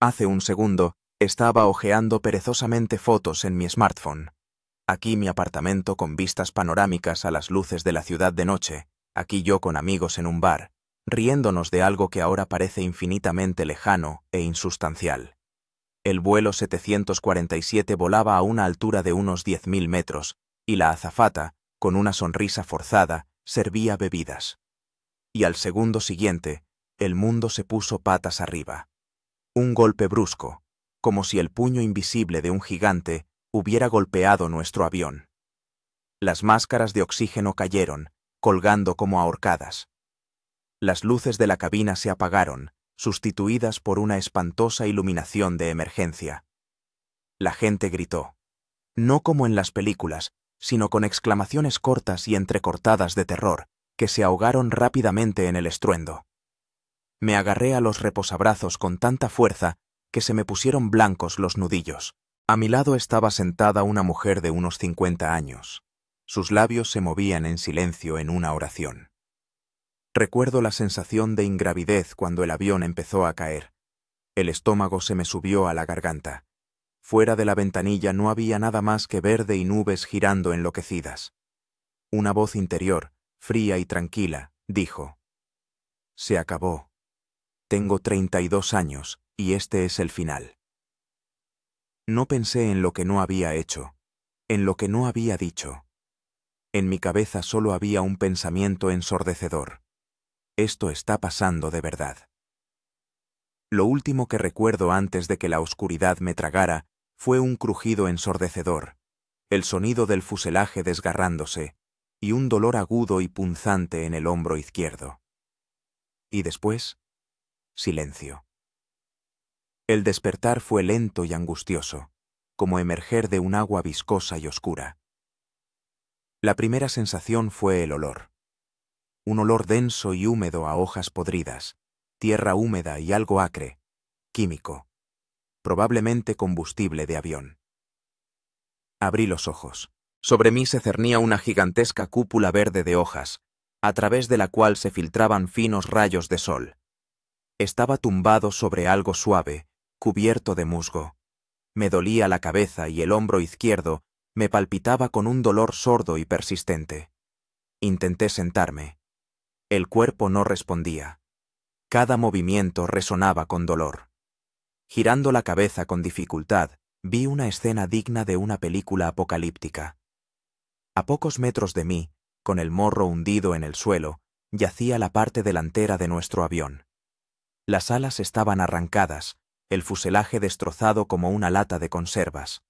Hace un segundo, estaba hojeando perezosamente fotos en mi smartphone. Aquí mi apartamento con vistas panorámicas a las luces de la ciudad de noche, aquí yo con amigos en un bar, riéndonos de algo que ahora parece infinitamente lejano e insustancial. El vuelo 747 volaba a una altura de unos 10.000 metros, y la azafata, con una sonrisa forzada, servía bebidas. Y al segundo siguiente, el mundo se puso patas arriba. Un golpe brusco, como si el puño invisible de un gigante hubiera golpeado nuestro avión. Las máscaras de oxígeno cayeron, colgando como ahorcadas. Las luces de la cabina se apagaron, sustituidas por una espantosa iluminación de emergencia. La gente gritó, no como en las películas, sino con exclamaciones cortas y entrecortadas de terror, que se ahogaron rápidamente en el estruendo. Me agarré a los reposabrazos con tanta fuerza que se me pusieron blancos los nudillos. A mi lado estaba sentada una mujer de unos 50 años. Sus labios se movían en silencio en una oración. Recuerdo la sensación de ingravidez cuando el avión empezó a caer. El estómago se me subió a la garganta. Fuera de la ventanilla no había nada más que verde y nubes girando enloquecidas. Una voz interior, fría y tranquila, dijo: «Se acabó. Tengo 32 años y este es el final». No pensé en lo que no había hecho, en lo que no había dicho. En mi cabeza solo había un pensamiento ensordecedor. Esto está pasando de verdad. Lo último que recuerdo antes de que la oscuridad me tragara fue un crujido ensordecedor, el sonido del fuselaje desgarrándose y un dolor agudo y punzante en el hombro izquierdo. Y después, silencio. El despertar fue lento y angustioso, como emerger de un agua viscosa y oscura. La primera sensación fue el olor. Un olor denso y húmedo a hojas podridas, tierra húmeda y algo acre, químico, probablemente combustible de avión. Abrí los ojos. Sobre mí se cernía una gigantesca cúpula verde de hojas, a través de la cual se filtraban finos rayos de sol. Estaba tumbado sobre algo suave, cubierto de musgo. Me dolía la cabeza y el hombro izquierdo me palpitaba con un dolor sordo y persistente. Intenté sentarme. El cuerpo no respondía. Cada movimiento resonaba con dolor. Girando la cabeza con dificultad, vi una escena digna de una película apocalíptica. A pocos metros de mí, con el morro hundido en el suelo, yacía la parte delantera de nuestro avión. Las alas estaban arrancadas, el fuselaje destrozado como una lata de conservas.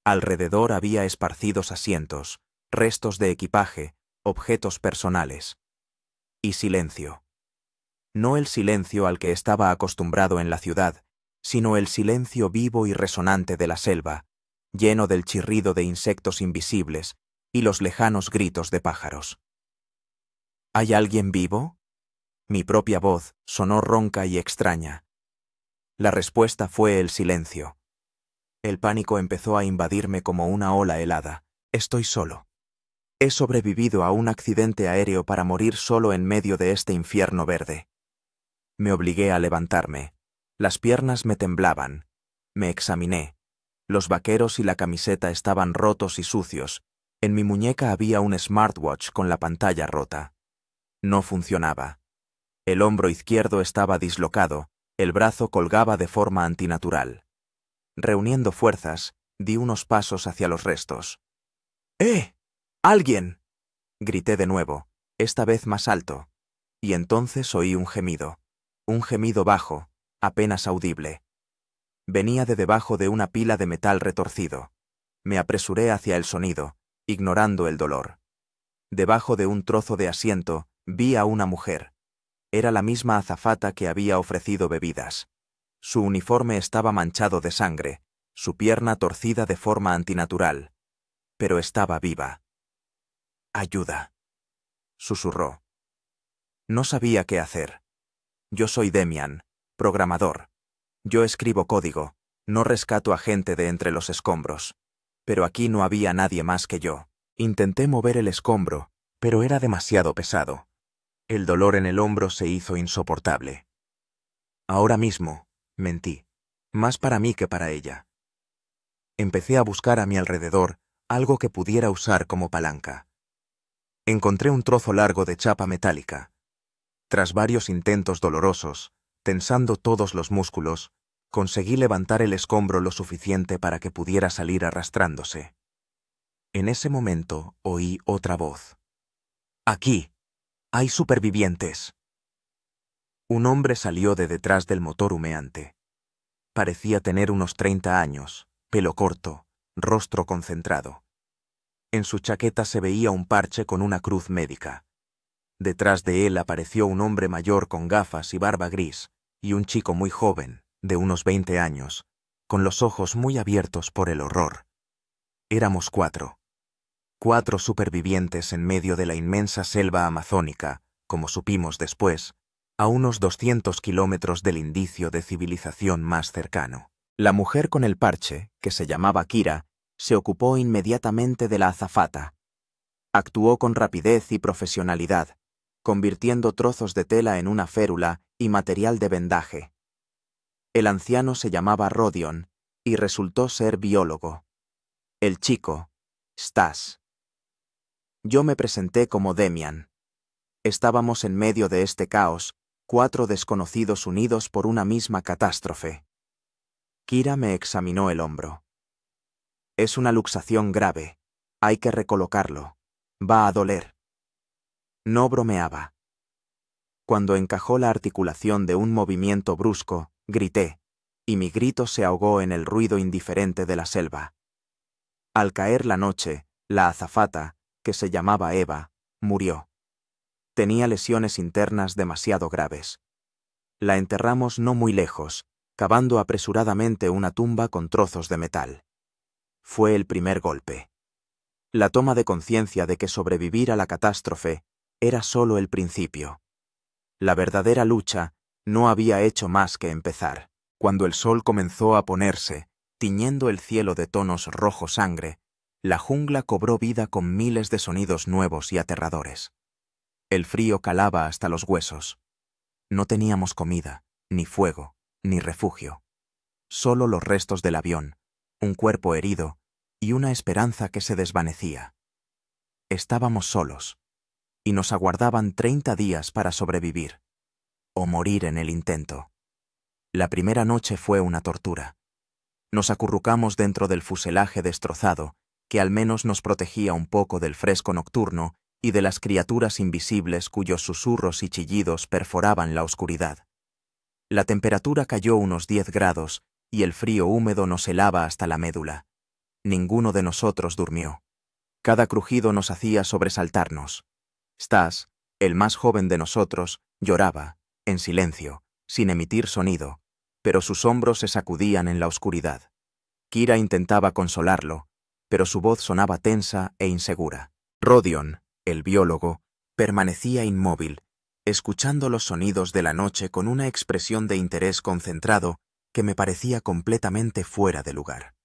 Alrededor había esparcidos asientos, restos de equipaje, objetos personales. Y silencio. No el silencio al que estaba acostumbrado en la ciudad, sino el silencio vivo y resonante de la selva, lleno del chirrido de insectos invisibles y los lejanos gritos de pájaros. ¿Hay alguien vivo? Mi propia voz sonó ronca y extraña. La respuesta fue el silencio. El pánico empezó a invadirme como una ola helada. Estoy solo. He sobrevivido a un accidente aéreo para morir solo en medio de este infierno verde. Me obligué a levantarme. Las piernas me temblaban. Me examiné. Los vaqueros y la camiseta estaban rotos y sucios. En mi muñeca había un smartwatch con la pantalla rota. No funcionaba. El hombro izquierdo estaba dislocado, el brazo colgaba de forma antinatural. Reuniendo fuerzas, di unos pasos hacia los restos. ¡Eh! ¡Alguien! Grité de nuevo, esta vez más alto, y entonces oí un gemido bajo, apenas audible. Venía de debajo de una pila de metal retorcido. Me apresuré hacia el sonido, ignorando el dolor. Debajo de un trozo de asiento, vi a una mujer. Era la misma azafata que había ofrecido bebidas. Su uniforme estaba manchado de sangre, su pierna torcida de forma antinatural. Pero estaba viva. «Ayuda», susurró. No sabía qué hacer. Yo soy Demian, programador. Yo escribo código, no rescato a gente de entre los escombros. Pero aquí no había nadie más que yo. Intenté mover el escombro, pero era demasiado pesado. El dolor en el hombro se hizo insoportable. Ahora mismo, mentí. más para mí que para ella. Empecé a buscar a mi alrededor algo que pudiera usar como palanca. Encontré un trozo largo de chapa metálica. Tras varios intentos dolorosos, tensando todos los músculos, conseguí levantar el escombro lo suficiente para que pudiera salir arrastrándose. En ese momento oí otra voz. «Aquí. Hay supervivientes». Un hombre salió de detrás del motor humeante. Parecía tener unos 30 años, pelo corto, rostro concentrado. En su chaqueta se veía un parche con una cruz médica. Detrás de él apareció un hombre mayor con gafas y barba gris, y un chico muy joven, de unos 20 años, con los ojos muy abiertos por el horror. Éramos 4. 4 supervivientes en medio de la inmensa selva amazónica, como supimos después, a unos 200 kilómetros del indicio de civilización más cercano. La mujer con el parche, que se llamaba Kira, se ocupó inmediatamente de la azafata. Actuó con rapidez y profesionalidad, convirtiendo trozos de tela en una férula y material de vendaje. El anciano se llamaba Rodion y resultó ser biólogo. El chico, Stas. Yo me presenté como Demian. Estábamos en medio de este caos, 4 desconocidos unidos por una misma catástrofe. Kira me examinó el hombro. «Es una luxación grave. Hay que recolocarlo. Va a doler». No bromeaba. Cuando encajó la articulación de un movimiento brusco, grité, y mi grito se ahogó en el ruido indiferente de la selva. Al caer la noche, la azafata, que se llamaba Eva, murió. Tenía lesiones internas demasiado graves. La enterramos no muy lejos, cavando apresuradamente una tumba con trozos de metal. Fue el primer golpe. La toma de conciencia de que sobrevivir a la catástrofe era solo el principio. La verdadera lucha no había hecho más que empezar. Cuando el sol comenzó a ponerse, tiñendo el cielo de tonos rojo sangre, la jungla cobró vida con miles de sonidos nuevos y aterradores. El frío calaba hasta los huesos. No teníamos comida, ni fuego, ni refugio. Solo los restos del avión, un cuerpo herido y una esperanza que se desvanecía. Estábamos solos, y nos aguardaban 30 días para sobrevivir, o morir en el intento. La primera noche fue una tortura. Nos acurrucamos dentro del fuselaje destrozado, que al menos nos protegía un poco del fresco nocturno y de las criaturas invisibles cuyos susurros y chillidos perforaban la oscuridad. La temperatura cayó unos 10 grados y el frío húmedo nos helaba hasta la médula. Ninguno de nosotros durmió. Cada crujido nos hacía sobresaltarnos. Stas, el más joven de nosotros, lloraba, en silencio, sin emitir sonido, pero sus hombros se sacudían en la oscuridad. Kira intentaba consolarlo, pero su voz sonaba tensa e insegura. Rodion, el biólogo, permanecía inmóvil, escuchando los sonidos de la noche con una expresión de interés concentrado que me parecía completamente fuera de lugar.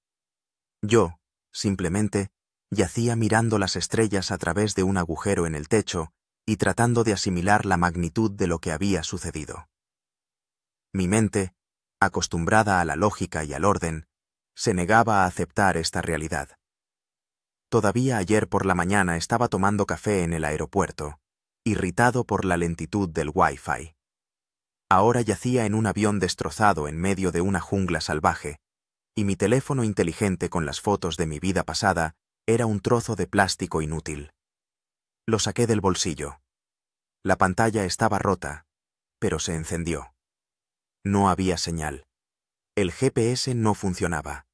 Yo, simplemente, yacía mirando las estrellas a través de un agujero en el techo y tratando de asimilar la magnitud de lo que había sucedido. Mi mente, acostumbrada a la lógica y al orden, se negaba a aceptar esta realidad. Todavía ayer por la mañana estaba tomando café en el aeropuerto, irritado por la lentitud del Wi-Fi. Ahora yacía en un avión destrozado en medio de una jungla salvaje, y mi teléfono inteligente con las fotos de mi vida pasada era un trozo de plástico inútil. Lo saqué del bolsillo. La pantalla estaba rota, pero se encendió. No había señal. El GPS no funcionaba.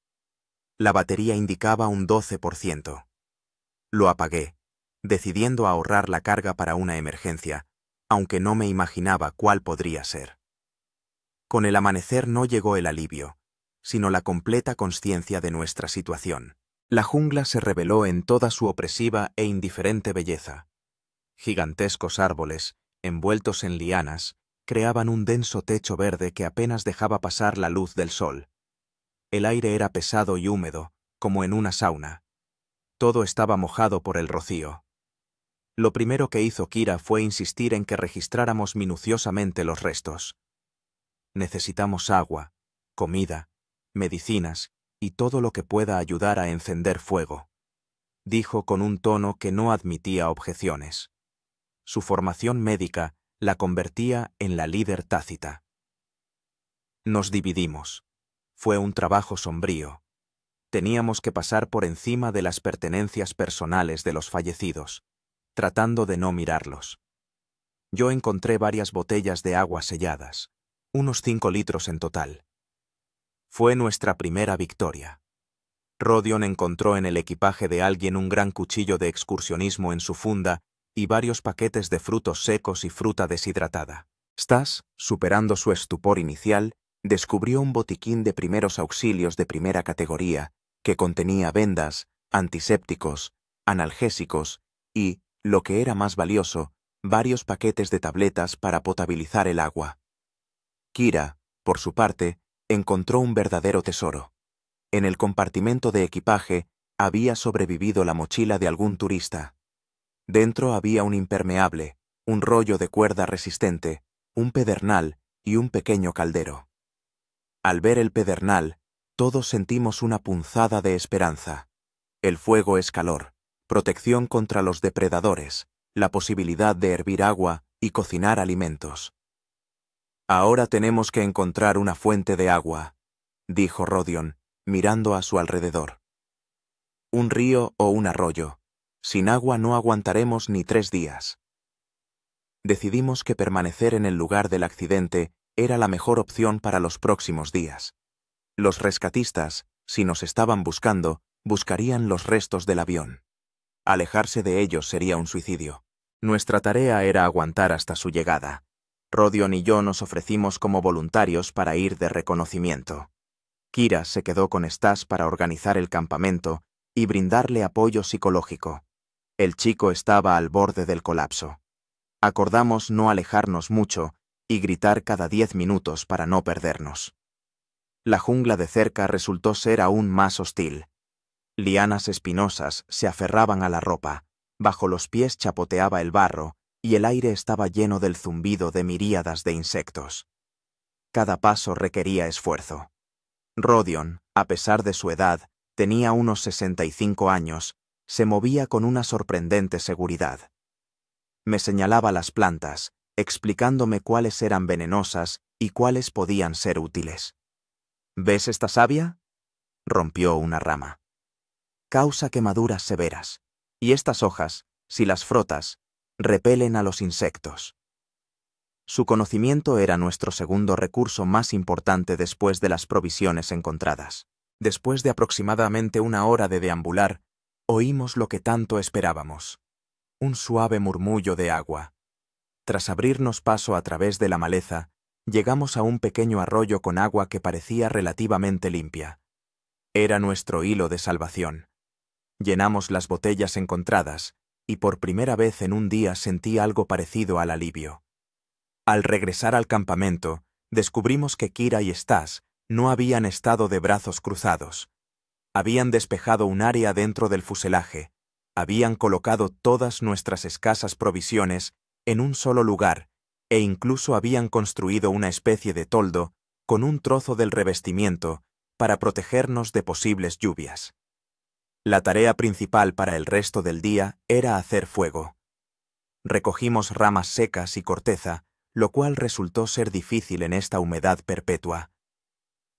La batería indicaba un 12%. Lo apagué, decidiendo ahorrar la carga para una emergencia, aunque no me imaginaba cuál podría ser. Con el amanecer no llegó el alivio, sino la completa consciencia de nuestra situación. La jungla se reveló en toda su opresiva e indiferente belleza. Gigantescos árboles, envueltos en lianas, creaban un denso techo verde que apenas dejaba pasar la luz del sol. El aire era pesado y húmedo, como en una sauna. Todo estaba mojado por el rocío. Lo primero que hizo Kira fue insistir en que registráramos minuciosamente los restos. Necesitamos agua, comida medicinas y todo lo que pueda ayudar a encender fuego, dijo con un tono que no admitía objeciones. Su formación médica la convertía en la líder tácita. Nos dividimos. Fue un trabajo sombrío. Teníamos que pasar por encima de las pertenencias personales de los fallecidos, tratando de no mirarlos. Yo encontré varias botellas de agua selladas, unos 5 litros en total. Fue nuestra primera victoria. Rodion encontró en el equipaje de alguien un gran cuchillo de excursionismo en su funda y varios paquetes de frutos secos y fruta deshidratada. Stas, superando su estupor inicial, descubrió un botiquín de primeros auxilios de primera categoría que contenía vendas, antisépticos, analgésicos y, lo que era más valioso, varios paquetes de tabletas para potabilizar el agua. Kira, por su parte, encontró un verdadero tesoro. En el compartimento de equipaje había sobrevivido la mochila de algún turista. Dentro había un impermeable, un rollo de cuerda resistente, un pedernal y un pequeño caldero. Al ver el pedernal, todos sentimos una punzada de esperanza. El fuego es calor, protección contra los depredadores, la posibilidad de hervir agua y cocinar alimentos. Ahora tenemos que encontrar una fuente de agua, dijo Rodion, mirando a su alrededor. Un río o un arroyo. Sin agua no aguantaremos ni 3 días. Decidimos que permanecer en el lugar del accidente era la mejor opción para los próximos días. Los rescatistas, si nos estaban buscando, buscarían los restos del avión. Alejarse de ellos sería un suicidio. Nuestra tarea era aguantar hasta su llegada. Rodion y yo nos ofrecimos como voluntarios para ir de reconocimiento. Kira se quedó con Stas para organizar el campamento y brindarle apoyo psicológico. El chico estaba al borde del colapso. Acordamos no alejarnos mucho y gritar cada 10 minutos para no perdernos. La jungla de cerca resultó ser aún más hostil. Lianas espinosas se aferraban a la ropa, bajo los pies chapoteaba el barro y el aire estaba lleno del zumbido de miríadas de insectos. Cada paso requería esfuerzo. Rodion, a pesar de su edad, tenía unos 65 años, se movía con una sorprendente seguridad. Me señalaba las plantas, explicándome cuáles eran venenosas y cuáles podían ser útiles. ¿Ves esta savia? Rompió una rama. Causa quemaduras severas, y estas hojas, si las frotas, repelen a los insectos. Su conocimiento era nuestro segundo recurso más importante después de las provisiones encontradas. Después de aproximadamente 1 hora de deambular, oímos lo que tanto esperábamos. Un suave murmullo de agua. Tras abrirnos paso a través de la maleza, llegamos a un pequeño arroyo con agua que parecía relativamente limpia. Era nuestro hilo de salvación. Llenamos las botellas encontradas, y por primera vez en un día sentí algo parecido al alivio. Al regresar al campamento, descubrimos que Kira y Stas no habían estado de brazos cruzados. Habían despejado un área dentro del fuselaje, habían colocado todas nuestras escasas provisiones en un solo lugar e incluso habían construido una especie de toldo con un trozo del revestimiento para protegernos de posibles lluvias. La tarea principal para el resto del día era hacer fuego. Recogimos ramas secas y corteza, lo cual resultó ser difícil en esta humedad perpetua.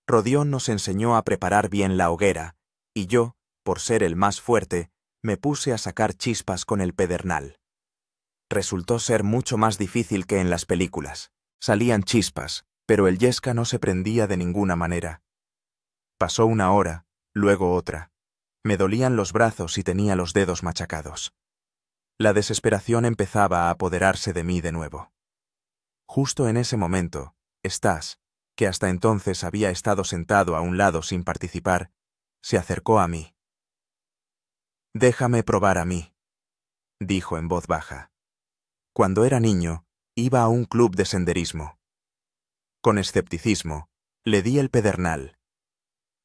Rodion nos enseñó a preparar bien la hoguera, y yo, por ser el más fuerte, me puse a sacar chispas con el pedernal. Resultó ser mucho más difícil que en las películas. Salían chispas, pero el yesca no se prendía de ninguna manera. Pasó 1 hora, luego otra. Me dolían los brazos y tenía los dedos machacados. La desesperación empezaba a apoderarse de mí de nuevo. Justo en ese momento, Stas, que hasta entonces había estado sentado a un lado sin participar, se acercó a mí. «Déjame probar a mí», dijo en voz baja. Cuando era niño, iba a un club de senderismo. Con escepticismo, le di el pedernal.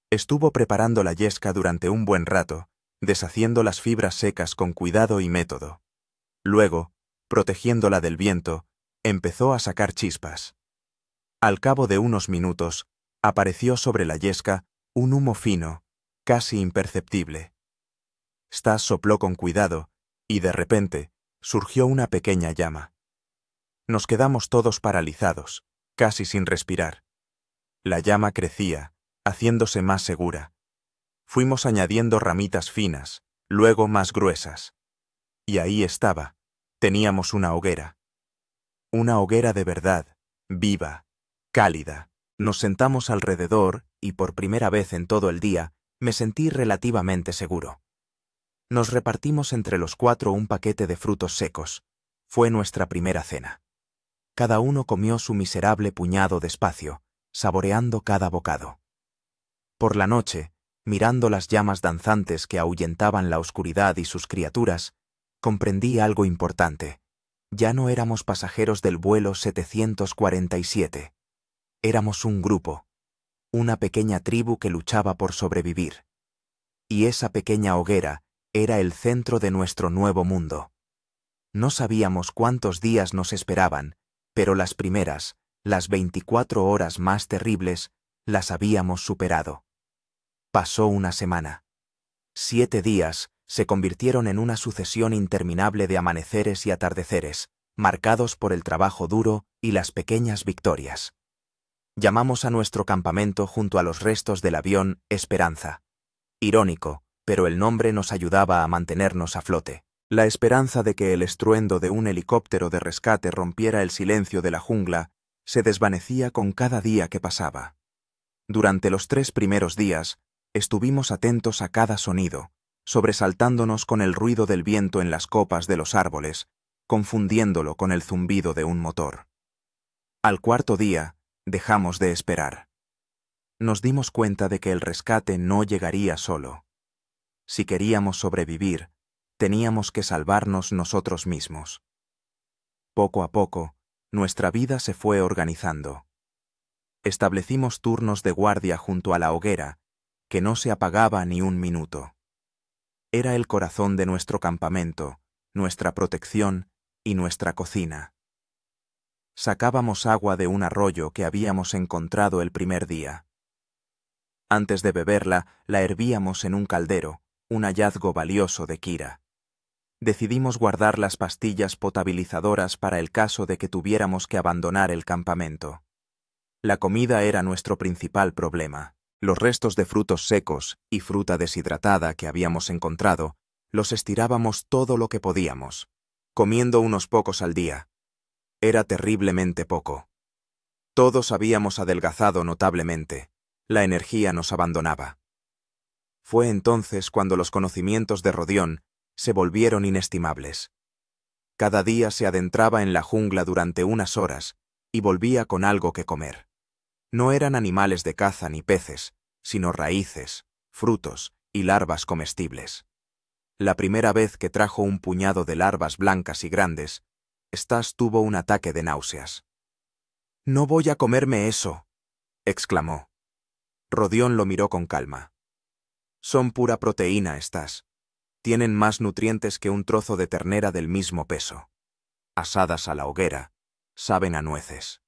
Estuvo preparando la yesca durante un buen rato, deshaciendo las fibras secas con cuidado y método. Luego, protegiéndola del viento, empezó a sacar chispas. Al cabo de unos minutos, apareció sobre la yesca Un humo fino, casi imperceptible. Stas sopló con cuidado, y de repente surgió una pequeña llama. Nos quedamos todos paralizados, casi sin respirar. La llama crecía, haciéndose más segura. Fuimos añadiendo ramitas finas, luego más gruesas. Y ahí estaba, teníamos una hoguera. Una hoguera de verdad, viva, cálida. Nos sentamos alrededor y por primera vez en todo el día me sentí relativamente seguro. Nos repartimos entre los 4 un paquete de frutos secos. Fue nuestra primera cena. Cada uno comió su miserable puñado despacio, saboreando cada bocado. Por la noche, mirando las llamas danzantes que ahuyentaban la oscuridad y sus criaturas, comprendí algo importante. Ya no éramos pasajeros del vuelo 747. Éramos un grupo, una pequeña tribu que luchaba por sobrevivir. Y esa pequeña hoguera era el centro de nuestro nuevo mundo. No sabíamos cuántos días nos esperaban, pero las primeras, las 24 horas más terribles, las habíamos superado. Pasó una semana. 7 días se convirtieron en una sucesión interminable de amaneceres y atardeceres, marcados por el trabajo duro y las pequeñas victorias. Llamamos a nuestro campamento junto a los restos del avión Esperanza. Irónico, pero el nombre nos ayudaba a mantenernos a flote. La esperanza de que el estruendo de un helicóptero de rescate rompiera el silencio de la jungla se desvanecía con cada día que pasaba. Durante los 3 primeros días, estuvimos atentos a cada sonido, sobresaltándonos con el ruido del viento en las copas de los árboles, confundiéndolo con el zumbido de un motor. Al 4.º día, dejamos de esperar. Nos dimos cuenta de que el rescate no llegaría solo. Si queríamos sobrevivir, teníamos que salvarnos nosotros mismos. Poco a poco, nuestra vida se fue organizando. Establecimos turnos de guardia junto a la hoguera, que no se apagaba ni un minuto. Era el corazón de nuestro campamento, nuestra protección y nuestra cocina. Sacábamos agua de un arroyo que habíamos encontrado el primer día. Antes de beberla, la hervíamos en un caldero, un hallazgo valioso de Kira. Decidimos guardar las pastillas potabilizadoras para el caso de que tuviéramos que abandonar el campamento. La comida era nuestro principal problema. Los restos de frutos secos y fruta deshidratada que habíamos encontrado, los estirábamos todo lo que podíamos, comiendo unos pocos al día. Era terriblemente poco. Todos habíamos adelgazado notablemente. La energía nos abandonaba. Fue entonces cuando los conocimientos de Rodión se volvieron inestimables. Cada día se adentraba en la jungla durante unas horas y volvía con algo que comer. No eran animales de caza ni peces, sino raíces, frutos y larvas comestibles. La primera vez que trajo un puñado de larvas blancas y grandes, Stas tuvo un ataque de náuseas. «No voy a comerme eso», exclamó. Rodión lo miró con calma. «Son pura proteína, Stas. Tienen más nutrientes que un trozo de ternera del mismo peso. Asadas a la hoguera, saben a nueces».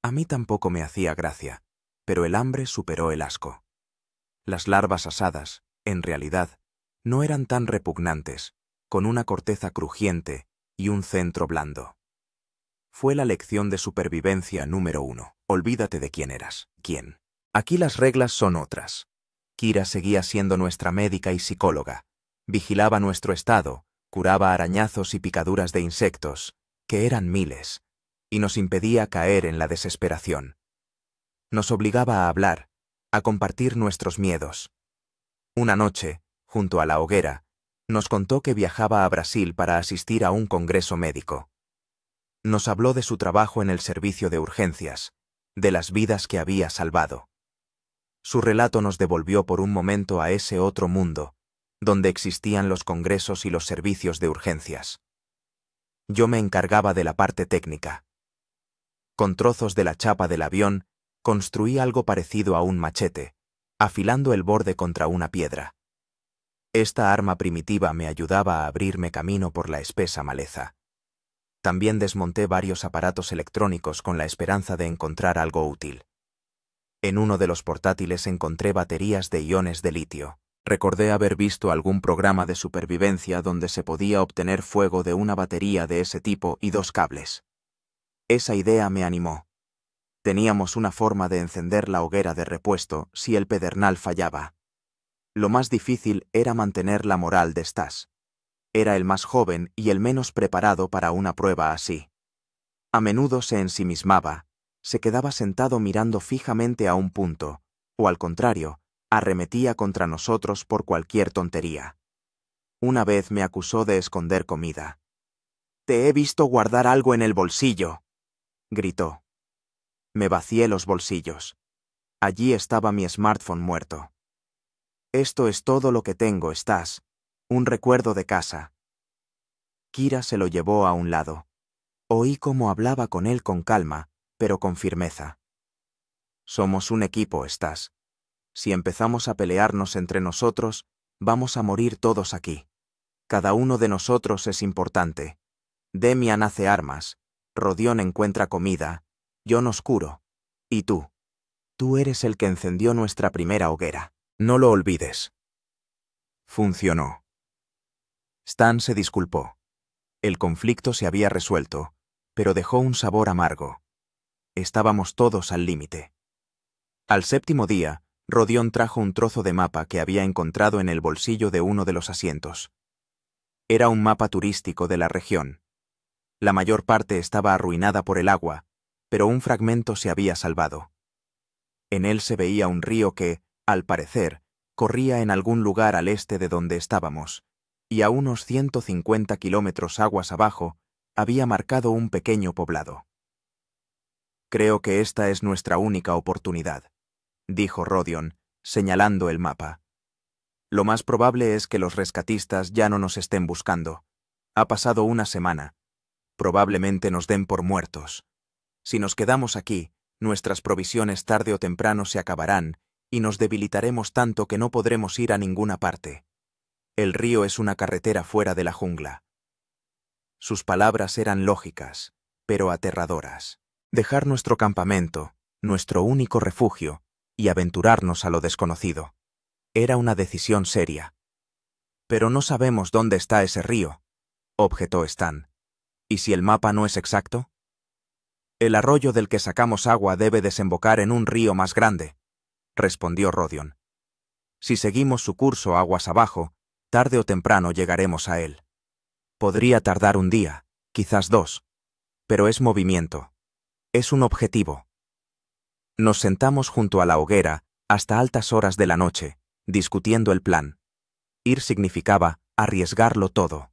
A mí tampoco me hacía gracia, pero el hambre superó el asco. Las larvas asadas, en realidad, no eran tan repugnantes, con una corteza crujiente y un centro blando. Fue la lección de supervivencia número 1. Olvídate de quién eras. ¿Quién? Aquí las reglas son otras. Kira seguía siendo nuestra médica y psicóloga. Vigilaba nuestro estado, curaba arañazos y picaduras de insectos, que eran miles, y nos impedía caer en la desesperación. Nos obligaba a hablar, a compartir nuestros miedos. Una noche, junto a la hoguera, nos contó que viajaba a Brasil para asistir a un congreso médico. Nos habló de su trabajo en el servicio de urgencias, de las vidas que había salvado. Su relato nos devolvió por un momento a ese otro mundo, donde existían los congresos y los servicios de urgencias. Yo me encargaba de la parte técnica. Con trozos de la chapa del avión, construí algo parecido a un machete, afilando el borde contra una piedra. Esta arma primitiva me ayudaba a abrirme camino por la espesa maleza. También desmonté varios aparatos electrónicos con la esperanza de encontrar algo útil. En uno de los portátiles encontré baterías de iones de litio. Recordé haber visto algún programa de supervivencia donde se podía obtener fuego de una batería de ese tipo y 2 cables. Esa idea me animó. Teníamos una forma de encender la hoguera de repuesto si el pedernal fallaba. Lo más difícil era mantener la moral de Stas. Era el más joven y el menos preparado para una prueba así. A menudo se ensimismaba, se quedaba sentado mirando fijamente a un punto, o al contrario, arremetía contra nosotros por cualquier tontería. Una vez me acusó de esconder comida. «Te he visto guardar algo en el bolsillo», gritó. Me vacié los bolsillos. Allí estaba mi smartphone muerto. «Esto es todo lo que tengo, Stas. Un recuerdo de casa». Kira se lo llevó a un lado. Oí cómo hablaba con él con calma, pero con firmeza. «Somos un equipo, Stas. Si empezamos a pelearnos entre nosotros, vamos a morir todos aquí. Cada uno de nosotros es importante. Demian hace armas, Rodion encuentra comida, yo nos curo. Y tú. Tú eres el que encendió nuestra primera hoguera. No lo olvides». Funcionó. Stan se disculpó. El conflicto se había resuelto, pero dejó un sabor amargo. Estábamos todos al límite. Al 7º día, Rodion trajo un trozo de mapa que había encontrado en el bolsillo de uno de los asientos. Era un mapa turístico de la región. La mayor parte estaba arruinada por el agua, pero un fragmento se había salvado. En él se veía un río que, al parecer, corría en algún lugar al este de donde estábamos, y a unos 150 kilómetros aguas abajo había marcado un pequeño poblado. «Creo que esta es nuestra única oportunidad», dijo Rodion, señalando el mapa. «Lo más probable es que los rescatistas ya no nos estén buscando. Ha pasado una semana. Probablemente nos den por muertos. Si nos quedamos aquí, nuestras provisiones tarde o temprano se acabarán y nos debilitaremos tanto que no podremos ir a ninguna parte. El río es una carretera fuera de la jungla». Sus palabras eran lógicas, pero aterradoras. Dejar nuestro campamento, nuestro único refugio, y aventurarnos a lo desconocido. Era una decisión seria. «Pero no sabemos dónde está ese río», objetó Stan. «¿Y si el mapa no es exacto?» «El arroyo del que sacamos agua debe desembocar en un río más grande», respondió Rodion. «Si seguimos su curso aguas abajo, tarde o temprano llegaremos a él. Podría tardar un día, quizás 2, pero es movimiento. Es un objetivo». Nos sentamos junto a la hoguera hasta altas horas de la noche, discutiendo el plan. Ir significaba arriesgarlo todo.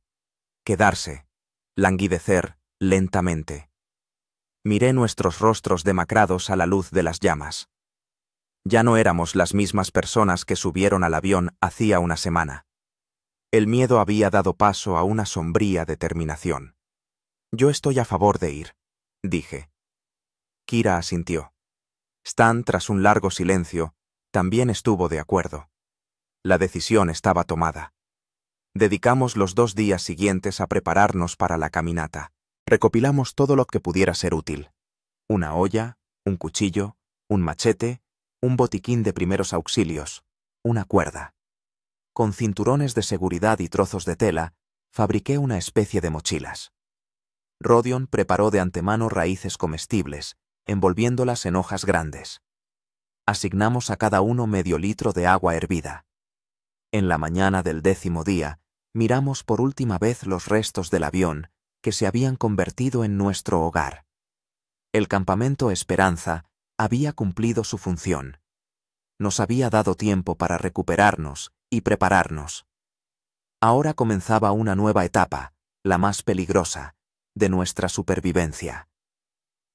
Quedarse. Languidecer lentamente. Miré nuestros rostros demacrados a la luz de las llamas. Ya no éramos las mismas personas que subieron al avión hacía una semana. El miedo había dado paso a una sombría determinación. «Yo estoy a favor de ir», dije. Kira asintió. Stan, tras un largo silencio, también estuvo de acuerdo. La decisión estaba tomada. Dedicamos los 2 días siguientes a prepararnos para la caminata. Recopilamos todo lo que pudiera ser útil. Una olla, un cuchillo, un machete, un botiquín de primeros auxilios, una cuerda. Con cinturones de seguridad y trozos de tela, fabriqué una especie de mochilas. Rodion preparó de antemano raíces comestibles, envolviéndolas en hojas grandes. Asignamos a cada uno medio litro de agua hervida. En la mañana del 10º día, miramos por última vez los restos del avión que se habían convertido en nuestro hogar. El campamento Esperanza había cumplido su función. Nos había dado tiempo para recuperarnos y prepararnos. Ahora comenzaba una nueva etapa, la más peligrosa, de nuestra supervivencia.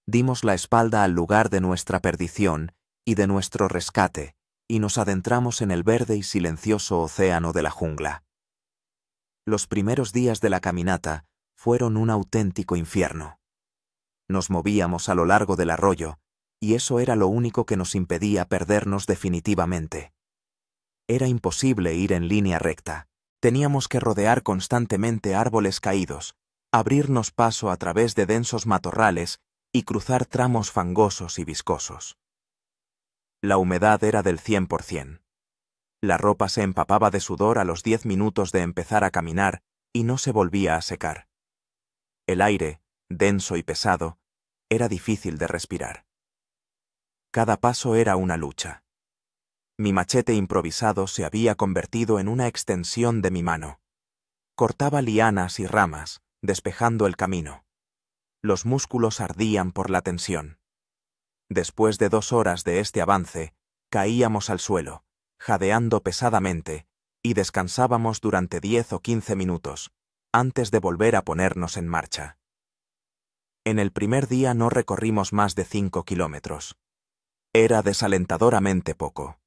Dimos la espalda al lugar de nuestra perdición y de nuestro rescate, y nos adentramos en el verde y silencioso océano de la jungla. Los primeros días de la caminata fueron un auténtico infierno. Nos movíamos a lo largo del arroyo, y eso era lo único que nos impedía perdernos definitivamente. Era imposible ir en línea recta. Teníamos que rodear constantemente árboles caídos, abrirnos paso a través de densos matorrales y cruzar tramos fangosos y viscosos. La humedad era del 100%. La ropa se empapaba de sudor a los 10 minutos de empezar a caminar y no se volvía a secar. El aire, denso y pesado, era difícil de respirar. Cada paso era una lucha. Mi machete improvisado se había convertido en una extensión de mi mano. Cortaba lianas y ramas, despejando el camino. Los músculos ardían por la tensión. Después de 2 horas de este avance, caíamos al suelo, jadeando pesadamente, y descansábamos durante 10 o 15 minutos, antes de volver a ponernos en marcha. En el primer día no recorrimos más de 5 kilómetros. Era desalentadoramente poco.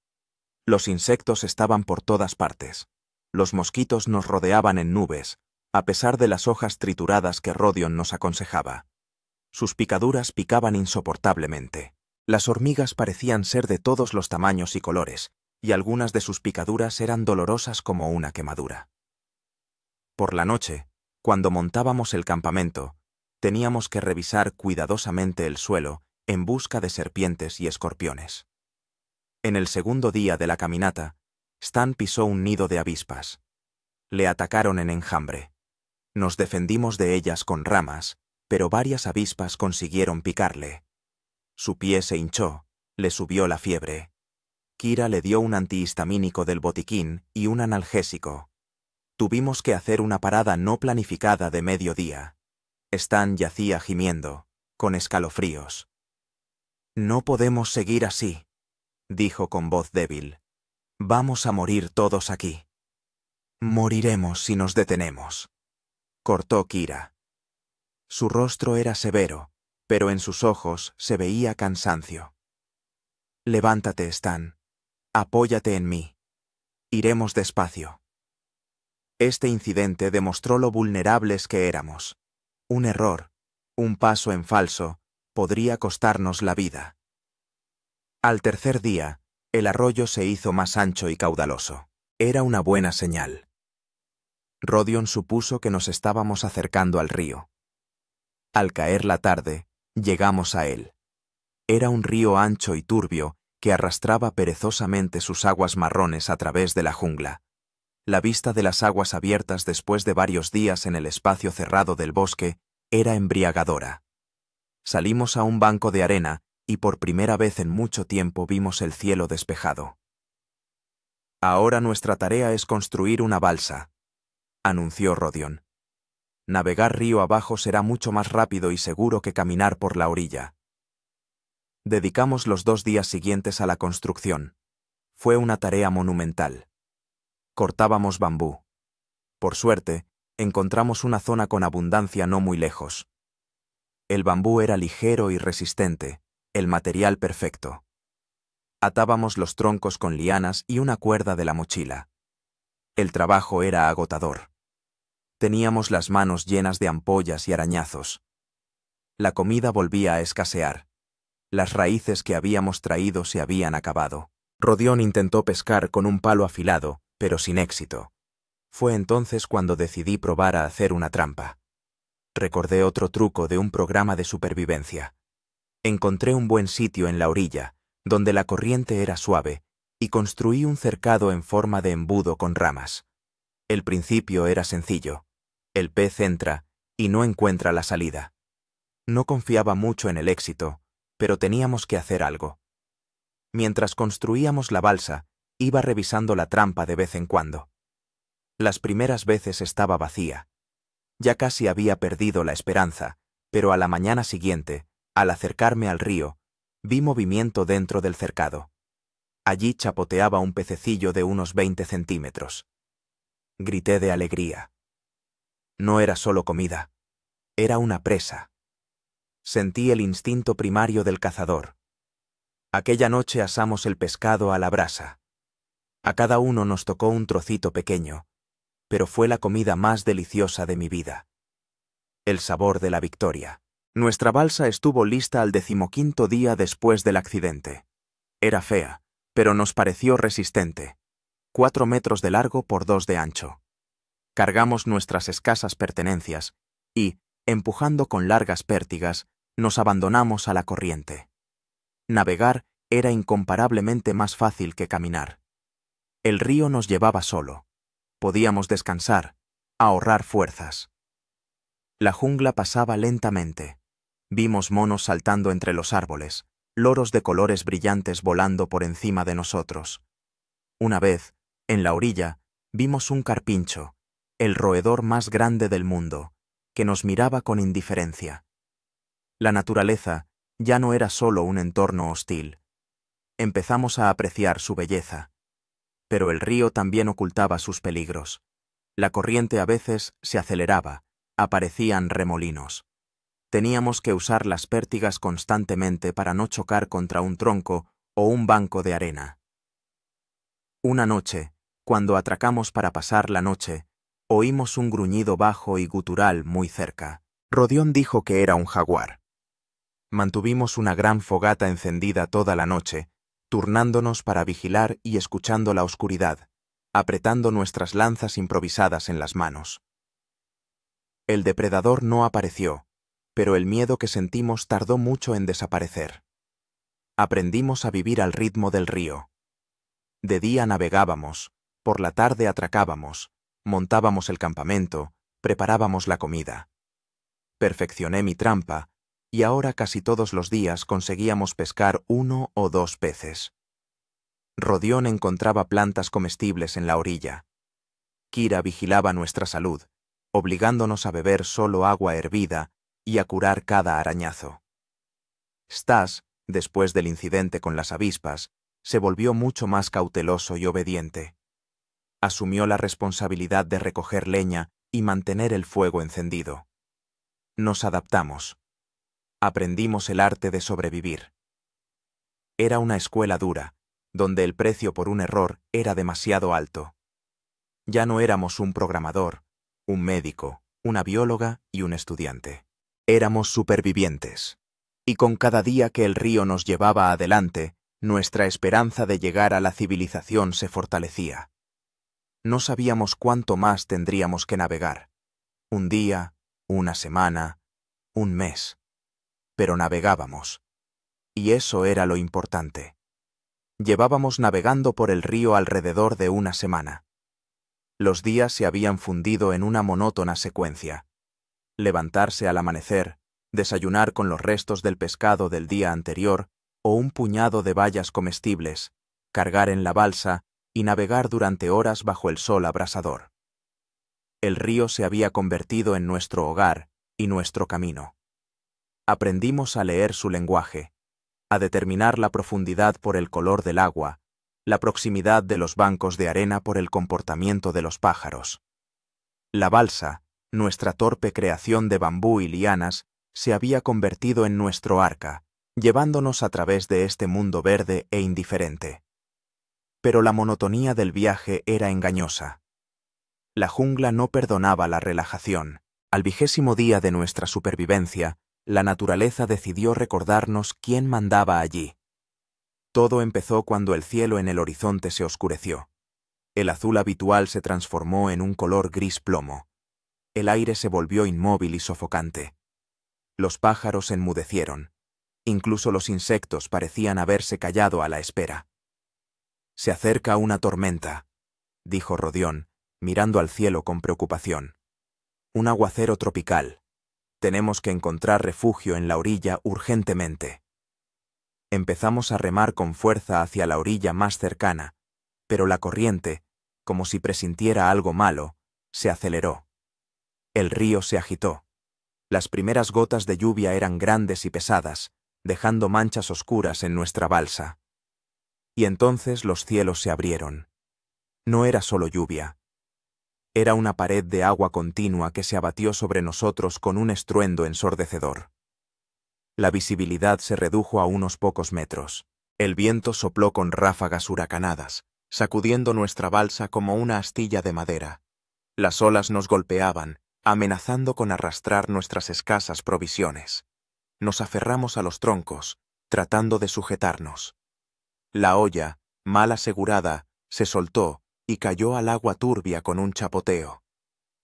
Los insectos estaban por todas partes. Los mosquitos nos rodeaban en nubes, a pesar de las hojas trituradas que Rodion nos aconsejaba. Sus picaduras picaban insoportablemente. Las hormigas parecían ser de todos los tamaños y colores, y algunas de sus picaduras eran dolorosas como una quemadura. Por la noche, cuando montábamos el campamento, teníamos que revisar cuidadosamente el suelo en busca de serpientes y escorpiones. En el segundo día de la caminata, Stan pisó un nido de avispas. Le atacaron en enjambre. Nos defendimos de ellas con ramas, pero varias avispas consiguieron picarle. Su pie se hinchó, le subió la fiebre. Kira le dio un antihistamínico del botiquín y un analgésico. Tuvimos que hacer una parada no planificada de mediodía. Stan yacía gimiendo, con escalofríos. «No podemos seguir así», dijo con voz débil. «Vamos a morir todos aquí». «Moriremos si nos detenemos», cortó Kira. Su rostro era severo, pero en sus ojos se veía cansancio. «Levántate, Stan. Apóyate en mí. Iremos despacio». Este incidente demostró lo vulnerables que éramos. Un error, un paso en falso, podría costarnos la vida. Al tercer día, el arroyo se hizo más ancho y caudaloso. Era una buena señal. Rodion supuso que nos estábamos acercando al río. Al caer la tarde, llegamos a él. Era un río ancho y turbio que arrastraba perezosamente sus aguas marrones a través de la jungla. La vista de las aguas abiertas después de varios días en el espacio cerrado del bosque era embriagadora. Salimos a un banco de arena y por primera vez en mucho tiempo vimos el cielo despejado. «Ahora nuestra tarea es construir una balsa», anunció Rodion. «Navegar río abajo será mucho más rápido y seguro que caminar por la orilla». Dedicamos los 2 días siguientes a la construcción. Fue una tarea monumental. Cortábamos bambú. Por suerte, encontramos una zona con abundancia no muy lejos. El bambú era ligero y resistente, el material perfecto. Atábamos los troncos con lianas y una cuerda de la mochila. El trabajo era agotador. Teníamos las manos llenas de ampollas y arañazos. La comida volvía a escasear. Las raíces que habíamos traído se habían acabado. Rodion intentó pescar con un palo afilado, pero sin éxito. Fue entonces cuando decidí probar a hacer una trampa. Recordé otro truco de un programa de supervivencia. Encontré un buen sitio en la orilla, donde la corriente era suave, y construí un cercado en forma de embudo con ramas. El principio era sencillo. El pez entra y no encuentra la salida. No confiaba mucho en el éxito, pero teníamos que hacer algo. Mientras construíamos la balsa, iba revisando la trampa de vez en cuando. Las primeras veces estaba vacía. Ya casi había perdido la esperanza, pero a la mañana siguiente, al acercarme al río, vi movimiento dentro del cercado. Allí chapoteaba un pececillo de unos 20 centímetros. Grité de alegría. No era solo comida, era una presa. Sentí el instinto primario del cazador. Aquella noche asamos el pescado a la brasa. A cada uno nos tocó un trocito pequeño, pero fue la comida más deliciosa de mi vida. El sabor de la victoria. Nuestra balsa estuvo lista al 15º día después del accidente. Era fea, pero nos pareció resistente. 4 metros de largo por 2 de ancho. Cargamos nuestras escasas pertenencias y, empujando con largas pértigas, nos abandonamos a la corriente. Navegar era incomparablemente más fácil que caminar. El río nos llevaba solo. Podíamos descansar, ahorrar fuerzas. La jungla pasaba lentamente. Vimos monos saltando entre los árboles, loros de colores brillantes volando por encima de nosotros. Una vez, en la orilla, vimos un carpincho, el roedor más grande del mundo, que nos miraba con indiferencia. La naturaleza ya no era solo un entorno hostil. Empezamos a apreciar su belleza. Pero el río también ocultaba sus peligros. La corriente a veces se aceleraba, aparecían remolinos. Teníamos que usar las pértigas constantemente para no chocar contra un tronco o un banco de arena. Una noche, cuando atracamos para pasar la noche, oímos un gruñido bajo y gutural muy cerca. Rodión dijo que era un jaguar. Mantuvimos una gran fogata encendida toda la noche, turnándonos para vigilar y escuchando la oscuridad, apretando nuestras lanzas improvisadas en las manos. El depredador no apareció, pero el miedo que sentimos tardó mucho en desaparecer. Aprendimos a vivir al ritmo del río. De día navegábamos, por la tarde atracábamos, montábamos el campamento, preparábamos la comida. Perfeccioné mi trampa, y ahora casi todos los días conseguíamos pescar 1 o 2 peces. Rodión encontraba plantas comestibles en la orilla. Kira vigilaba nuestra salud, obligándonos a beber solo agua hervida y a curar cada arañazo. Stas, después del incidente con las avispas, se volvió mucho más cauteloso y obediente. Asumió la responsabilidad de recoger leña y mantener el fuego encendido. Nos adaptamos. Aprendimos el arte de sobrevivir. Era una escuela dura, donde el precio por un error era demasiado alto. Ya no éramos un programador, un médico, una bióloga y un estudiante. Éramos supervivientes. Y con cada día que el río nos llevaba adelante, nuestra esperanza de llegar a la civilización se fortalecía. No sabíamos cuánto más tendríamos que navegar. Un día, una semana, un mes. Pero navegábamos. Y eso era lo importante. Llevábamos navegando por el río alrededor de una semana. Los días se habían fundido en una monótona secuencia. Levantarse al amanecer, desayunar con los restos del pescado del día anterior o un puñado de bayas comestibles, cargar en la balsa y navegar durante horas bajo el sol abrasador. El río se había convertido en nuestro hogar y nuestro camino. Aprendimos a leer su lenguaje, a determinar la profundidad por el color del agua, la proximidad de los bancos de arena por el comportamiento de los pájaros. La balsa, nuestra torpe creación de bambú y lianas, se había convertido en nuestro arca, llevándonos a través de este mundo verde e indiferente. Pero la monotonía del viaje era engañosa. La jungla no perdonaba la relajación. Al 20º día de nuestra supervivencia, la naturaleza decidió recordarnos quién mandaba allí. Todo empezó cuando el cielo en el horizonte se oscureció. El azul habitual se transformó en un color gris plomo. El aire se volvió inmóvil y sofocante. Los pájaros enmudecieron. Incluso los insectos parecían haberse callado a la espera. «Se acerca una tormenta», dijo Rodión, mirando al cielo con preocupación. «Un aguacero tropical. Tenemos que encontrar refugio en la orilla urgentemente». Empezamos a remar con fuerza hacia la orilla más cercana, pero la corriente, como si presintiera algo malo, se aceleró. El río se agitó. Las primeras gotas de lluvia eran grandes y pesadas, dejando manchas oscuras en nuestra balsa. Y entonces los cielos se abrieron. No era solo lluvia. Era una pared de agua continua que se abatió sobre nosotros con un estruendo ensordecedor. La visibilidad se redujo a unos pocos metros. El viento sopló con ráfagas huracanadas, sacudiendo nuestra balsa como una astilla de madera. Las olas nos golpeaban, amenazando con arrastrar nuestras escasas provisiones. Nos aferramos a los troncos, tratando de sujetarnos. La olla, mal asegurada, se soltó y cayó al agua turbia con un chapoteo.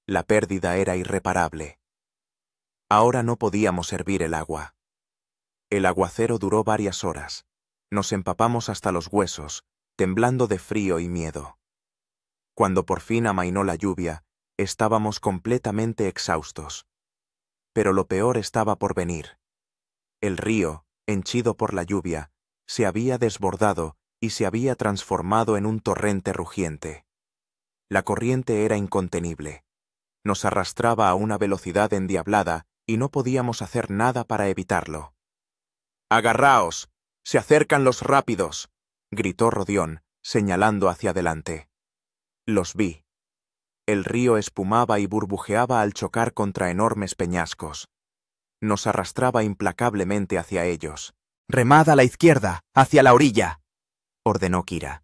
La pérdida era irreparable. Ahora no podíamos hervir el agua. El aguacero duró varias horas. Nos empapamos hasta los huesos, temblando de frío y miedo. Cuando por fin amainó la lluvia, estábamos completamente exhaustos. Pero lo peor estaba por venir. El río, henchido por la lluvia, se había desbordado y se había transformado en un torrente rugiente. La corriente era incontenible. Nos arrastraba a una velocidad endiablada y no podíamos hacer nada para evitarlo. «¡Agarraos! ¡Se acercan los rápidos!», gritó Rodión, señalando hacia adelante. Los vi. El río espumaba y burbujeaba al chocar contra enormes peñascos. Nos arrastraba implacablemente hacia ellos. «¡Remad a la izquierda, hacia la orilla!», ordenó Kira.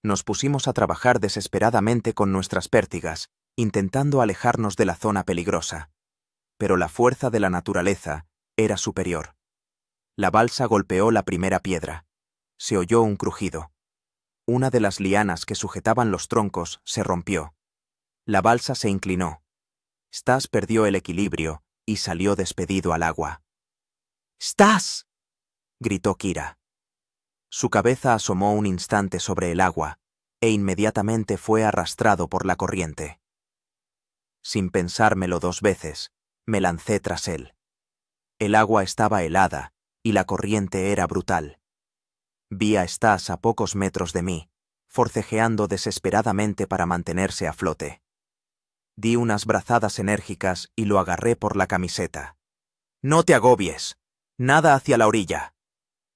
Nos pusimos a trabajar desesperadamente con nuestras pértigas, intentando alejarnos de la zona peligrosa. Pero la fuerza de la naturaleza era superior. La balsa golpeó la primera piedra. Se oyó un crujido. Una de las lianas que sujetaban los troncos se rompió. La balsa se inclinó. Stas perdió el equilibrio y salió despedido al agua. «¡Stas!», gritó Kira. Su cabeza asomó un instante sobre el agua e inmediatamente fue arrastrado por la corriente. Sin pensármelo 2 veces, me lancé tras él. El agua estaba helada y la corriente era brutal. Vi a Stas a pocos metros de mí, forcejeando desesperadamente para mantenerse a flote. Di unas brazadas enérgicas y lo agarré por la camiseta. «¡No te agobies! ¡Nada hacia la orilla!»,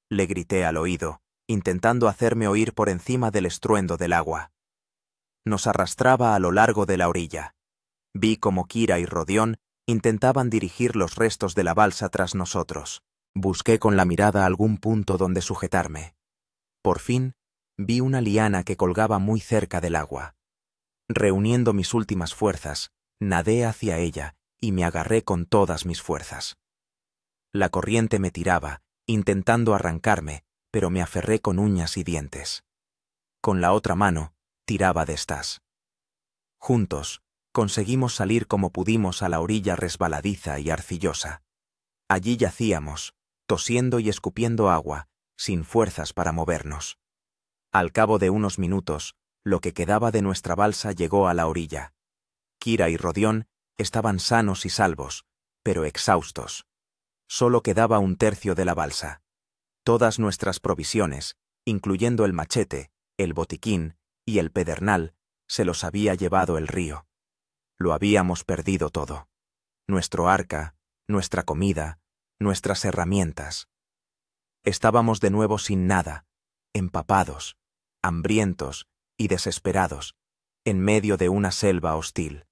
le grité al oído, intentando hacerme oír por encima del estruendo del agua. Nos arrastraba a lo largo de la orilla. Vi cómo Kira y Rodión intentaban dirigir los restos de la balsa tras nosotros. Busqué con la mirada algún punto donde sujetarme. Por fin, vi una liana que colgaba muy cerca del agua. Reuniendo mis últimas fuerzas, nadé hacia ella y me agarré con todas mis fuerzas. La corriente me tiraba, intentando arrancarme, pero me aferré con uñas y dientes. Con la otra mano, tiraba de Stas. Juntos, conseguimos salir como pudimos a la orilla resbaladiza y arcillosa. Allí yacíamos, tosiendo y escupiendo agua, sin fuerzas para movernos. Al cabo de unos minutos, lo que quedaba de nuestra balsa llegó a la orilla. Kira y Rodión estaban sanos y salvos, pero exhaustos. Solo quedaba 1/3 de la balsa. Todas nuestras provisiones, incluyendo el machete, el botiquín y el pedernal, se los había llevado el río. Lo habíamos perdido todo. Nuestro arca, nuestra comida, nuestras herramientas. Estábamos de nuevo sin nada, empapados, hambrientos y desesperados, en medio de una selva hostil.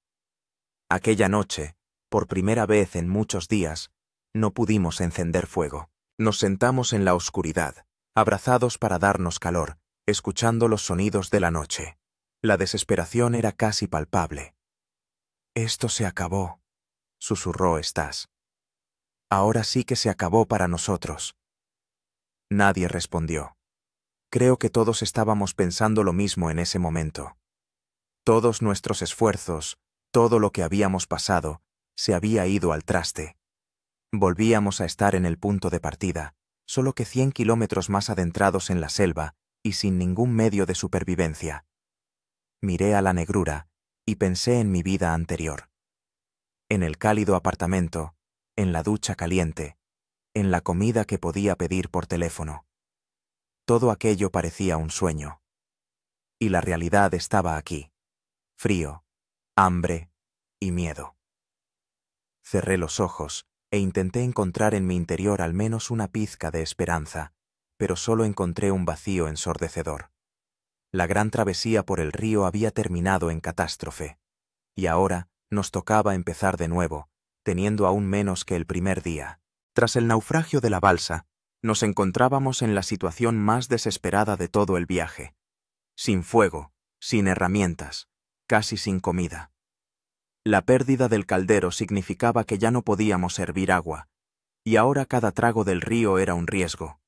Aquella noche, por primera vez en muchos días, no pudimos encender fuego. Nos sentamos en la oscuridad, abrazados para darnos calor, escuchando los sonidos de la noche. La desesperación era casi palpable. «Esto se acabó», susurró Stas. «Ahora sí que se acabó para nosotros». Nadie respondió. Creo que todos estábamos pensando lo mismo en ese momento. Todos nuestros esfuerzos, todo lo que habíamos pasado, se había ido al traste. Volvíamos a estar en el punto de partida, solo que 100 kilómetros más adentrados en la selva y sin ningún medio de supervivencia. Miré a la negrura y pensé en mi vida anterior. En el cálido apartamento, en la ducha caliente, en la comida que podía pedir por teléfono. Todo aquello parecía un sueño. Y la realidad estaba aquí. Frío, hambre y miedo. Cerré los ojos e intenté encontrar en mi interior al menos una pizca de esperanza, pero solo encontré un vacío ensordecedor. La gran travesía por el río había terminado en catástrofe, y ahora nos tocaba empezar de nuevo, teniendo aún menos que el primer día. Tras el naufragio de la balsa, nos encontrábamos en la situación más desesperada de todo el viaje. Sin fuego, sin herramientas, casi sin comida. La pérdida del caldero significaba que ya no podíamos hervir agua, y ahora cada trago del río era un riesgo.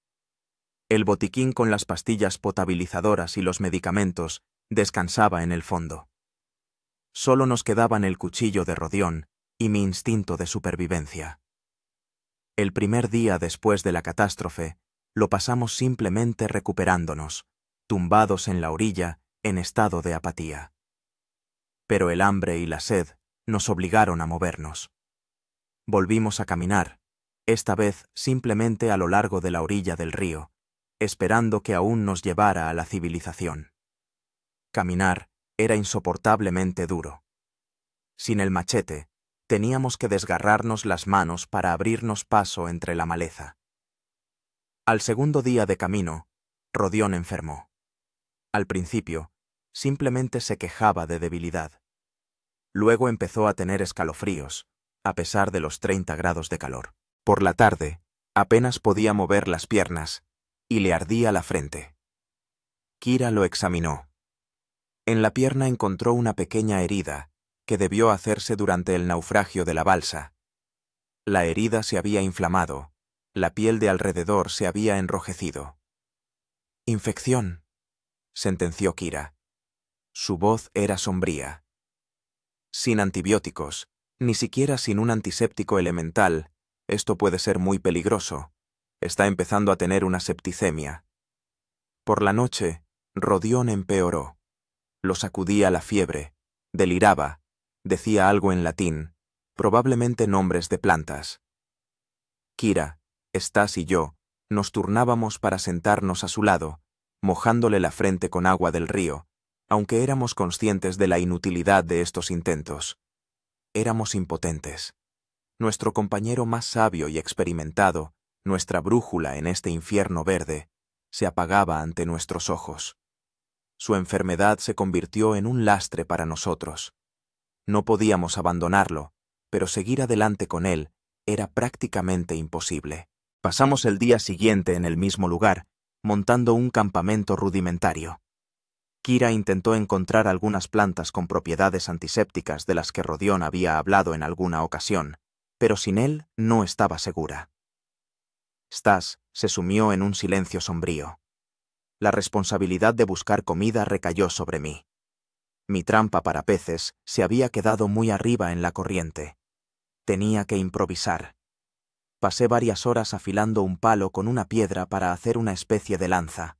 El botiquín con las pastillas potabilizadoras y los medicamentos descansaba en el fondo. Solo nos quedaban el cuchillo de Rodión y mi instinto de supervivencia. El primer día después de la catástrofe, Lo pasamos simplemente recuperándonos, tumbados en la orilla, en estado de apatía. Pero el hambre y la sed nos obligaron a movernos. Volvimos a caminar, esta vez simplemente a lo largo de la orilla del río, esperando que aún nos llevara a la civilización. Caminar era insoportablemente duro. Sin el machete, teníamos que desgarrarnos las manos para abrirnos paso entre la maleza. Al segundo día de camino, Rodión enfermó. Al principio, simplemente se quejaba de debilidad. Luego empezó a tener escalofríos, a pesar de los 30 grados de calor. Por la tarde, apenas podía mover las piernas y le ardía la frente. Kira lo examinó. En la pierna encontró una pequeña herida que debió hacerse durante el naufragio de la balsa. La herida se había inflamado, la piel de alrededor se había enrojecido. «Infección», sentenció Kira. Su voz era sombría. Sin antibióticos, ni siquiera sin un antiséptico elemental, esto puede ser muy peligroso. Está empezando a tener una septicemia. Por la noche, Rodión empeoró. Lo sacudía la fiebre, deliraba, decía algo en latín, probablemente nombres de plantas. Kira, Stas y yo nos turnábamos para sentarnos a su lado, mojándole la frente con agua del río, aunque éramos conscientes de la inutilidad de estos intentos. Éramos impotentes. Nuestro compañero más sabio y experimentado, nuestra brújula en este infierno verde, se apagaba ante nuestros ojos. Su enfermedad se convirtió en un lastre para nosotros. No podíamos abandonarlo, pero seguir adelante con él era prácticamente imposible. Pasamos el día siguiente en el mismo lugar, montando un campamento rudimentario. Kira intentó encontrar algunas plantas con propiedades antisépticas de las que Rodión había hablado en alguna ocasión, pero sin él no estaba segura. Stas se sumió en un silencio sombrío. La responsabilidad de buscar comida recayó sobre mí. Mi trampa para peces se había quedado muy arriba en la corriente. Tenía que improvisar. Pasé varias horas afilando un palo con una piedra para hacer una especie de lanza.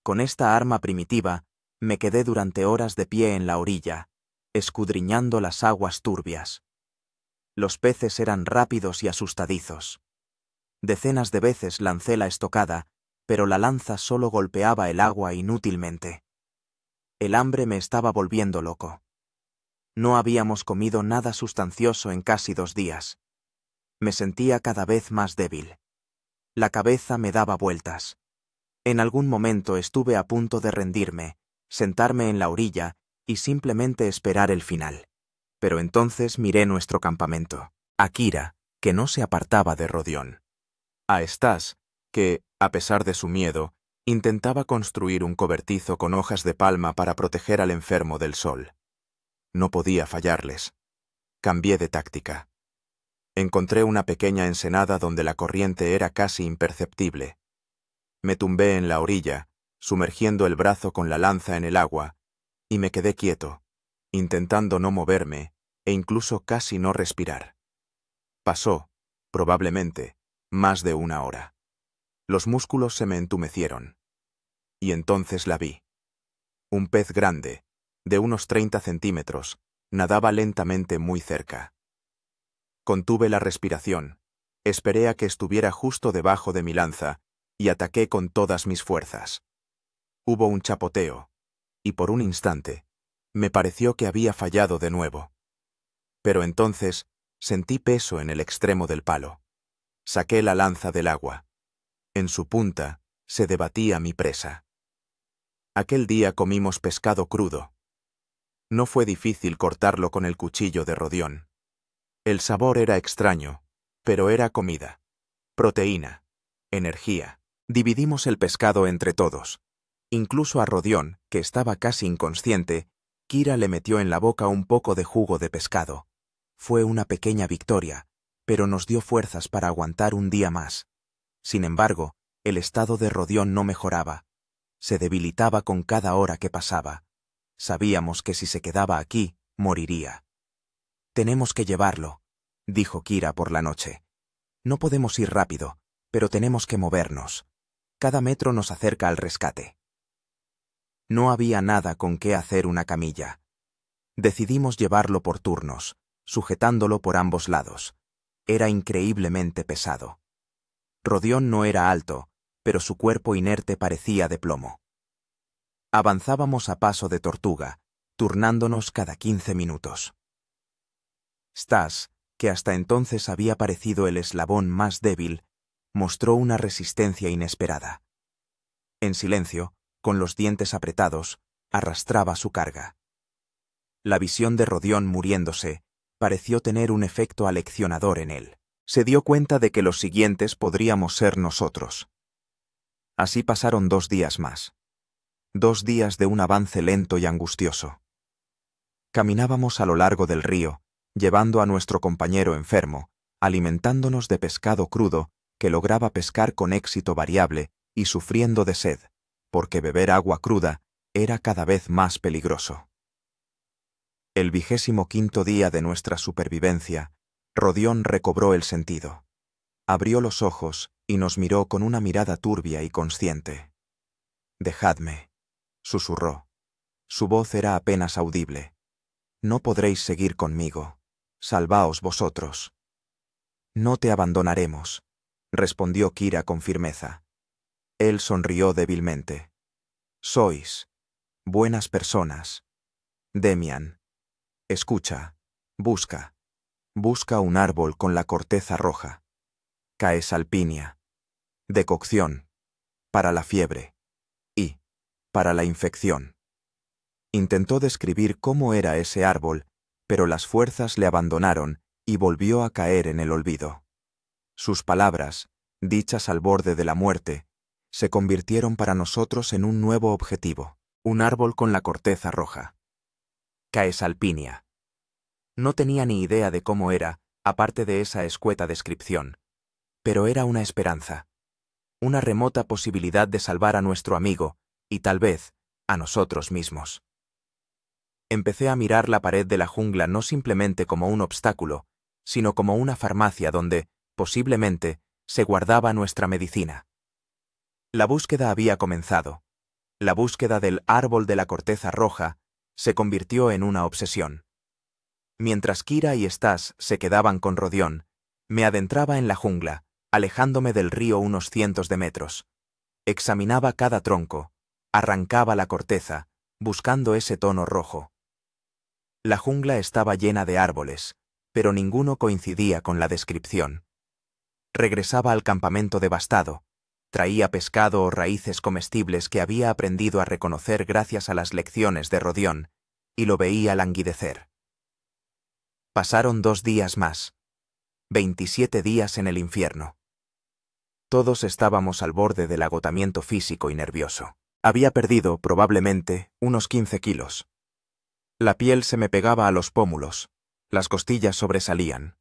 Con esta arma primitiva, me quedé durante horas de pie en la orilla, escudriñando las aguas turbias. Los peces eran rápidos y asustadizos. Decenas de veces lancé la estocada, pero la lanza solo golpeaba el agua inútilmente. El hambre me estaba volviendo loco. No habíamos comido nada sustancioso en casi 2 días. Me sentía cada vez más débil. La cabeza me daba vueltas. En algún momento estuve a punto de rendirme, sentarme en la orilla y simplemente esperar el final. Pero entonces miré nuestro campamento. A Kira, que no se apartaba de Rodión. A Stas, que, a pesar de su miedo, intentaba construir un cobertizo con hojas de palma para proteger al enfermo del sol. No podía fallarles. Cambié de táctica. Encontré una pequeña ensenada donde la corriente era casi imperceptible. Me tumbé en la orilla, sumergiendo el brazo con la lanza en el agua, y me quedé quieto, intentando no moverme e incluso casi no respirar. Pasó, probablemente, más de 1 hora. Los músculos se me entumecieron. Y entonces la vi. Un pez grande, de unos 30 centímetros, nadaba lentamente muy cerca. Contuve la respiración, esperé a que estuviera justo debajo de mi lanza y ataqué con todas mis fuerzas. Hubo un chapoteo, y por un instante, me pareció que había fallado de nuevo. Pero entonces sentí peso en el extremo del palo. Saqué la lanza del agua. En su punta se debatía mi presa. Aquel día comimos pescado crudo. No fue difícil cortarlo con el cuchillo de Rodión. El sabor era extraño, pero era comida, proteína, energía. Dividimos el pescado entre todos. Incluso a Rodión, que estaba casi inconsciente, Kira le metió en la boca un poco de jugo de pescado. Fue una pequeña victoria, pero nos dio fuerzas para aguantar un día más. Sin embargo, el estado de Rodión no mejoraba. Se debilitaba con cada hora que pasaba. Sabíamos que si se quedaba aquí, moriría. «Tenemos que llevarlo», dijo Kira por la noche. «No podemos ir rápido, pero tenemos que movernos. Cada metro nos acerca al rescate. No había nada con qué hacer una camilla. Decidimos llevarlo por turnos, sujetándolo por ambos lados. Era increíblemente pesado. Rodión no era alto, pero su cuerpo inerte parecía de plomo. Avanzábamos a paso de tortuga, turnándonos cada 15 minutos. Stas, que hasta entonces había parecido el eslabón más débil, mostró una resistencia inesperada. En silencio, con los dientes apretados, arrastraba su carga. La visión de Rodión muriéndose pareció tener un efecto aleccionador en él. Se dio cuenta de que los siguientes podríamos ser nosotros. Así pasaron 2 días más. 2 días de un avance lento y angustioso. Caminábamos a lo largo del río, llevando a nuestro compañero enfermo, alimentándonos de pescado crudo que lograba pescar con éxito variable y sufriendo de sed, porque beber agua cruda era cada vez más peligroso. El 25º día de nuestra supervivencia, Rodión recobró el sentido. Abrió los ojos y nos miró con una mirada turbia y consciente. «Dejadme», susurró. Su voz era apenas audible. «No podréis seguir conmigo. Salvaos vosotros». «No te abandonaremos», respondió Kira con firmeza. Él sonrió débilmente. «Sois buenas personas. Demian, escucha, busca un árbol con la corteza roja. Caesalpinia. Decocción. Para la fiebre. Y para la infección». Intentó describir cómo era ese árbol, pero las fuerzas le abandonaron y volvió a caer en el olvido. Sus palabras, dichas al borde de la muerte, se convirtieron para nosotros en un nuevo objetivo, un árbol con la corteza roja. Caesalpinia. No tenía ni idea de cómo era, aparte de esa escueta descripción. Pero era una esperanza, una remota posibilidad de salvar a nuestro amigo, y tal vez, a nosotros mismos. Empecé a mirar la pared de la jungla no simplemente como un obstáculo, sino como una farmacia donde, posiblemente, se guardaba nuestra medicina. La búsqueda había comenzado. La búsqueda del árbol de la corteza roja se convirtió en una obsesión. Mientras Kira y Stas se quedaban con Rodión, me adentraba en la jungla, alejándome del río unos cientos de metros. Examinaba cada tronco, arrancaba la corteza, buscando ese tono rojo. La jungla estaba llena de árboles, pero ninguno coincidía con la descripción. Regresaba al campamento devastado, traía pescado o raíces comestibles que había aprendido a reconocer gracias a las lecciones de Rodión, y lo veía languidecer. Pasaron 2 días más, 27 días en el infierno. Todos estábamos al borde del agotamiento físico y nervioso. Había perdido, probablemente, unos 15 kilos. La piel se me pegaba a los pómulos, las costillas sobresalían.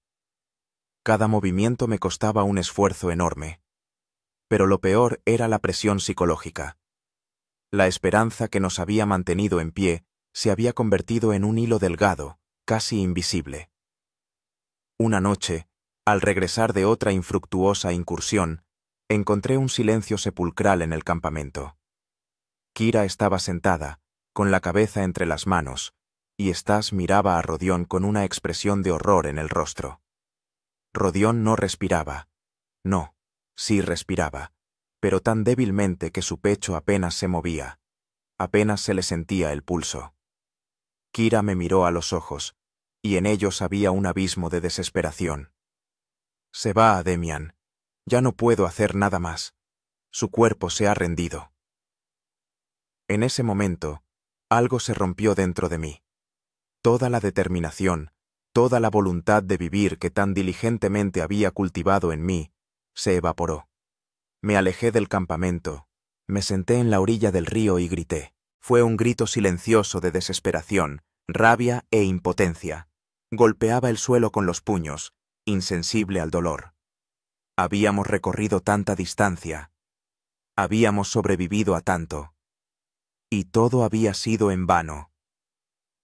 Cada movimiento me costaba un esfuerzo enorme. Pero lo peor era la presión psicológica. La esperanza que nos había mantenido en pie se había convertido en un hilo delgado, casi invisible. Una noche, al regresar de otra infructuosa incursión, encontré un silencio sepulcral en el campamento. Kira estaba sentada, con la cabeza entre las manos, y Stas miraba a Rodión con una expresión de horror en el rostro. Rodión no respiraba. No, sí respiraba, pero tan débilmente que su pecho apenas se movía. Apenas se le sentía el pulso. Kira me miró a los ojos, y en ellos había un abismo de desesperación. «Se va, Demian. Ya no puedo hacer nada más. Su cuerpo se ha rendido». En ese momento, algo se rompió dentro de mí. Toda la determinación, toda la voluntad de vivir que tan diligentemente había cultivado en mí, se evaporó. Me alejé del campamento, me senté en la orilla del río y grité. Fue un grito silencioso de desesperación, rabia e impotencia. Golpeaba el suelo con los puños, insensible al dolor. Habíamos recorrido tanta distancia. Habíamos sobrevivido a tanto. Y todo había sido en vano.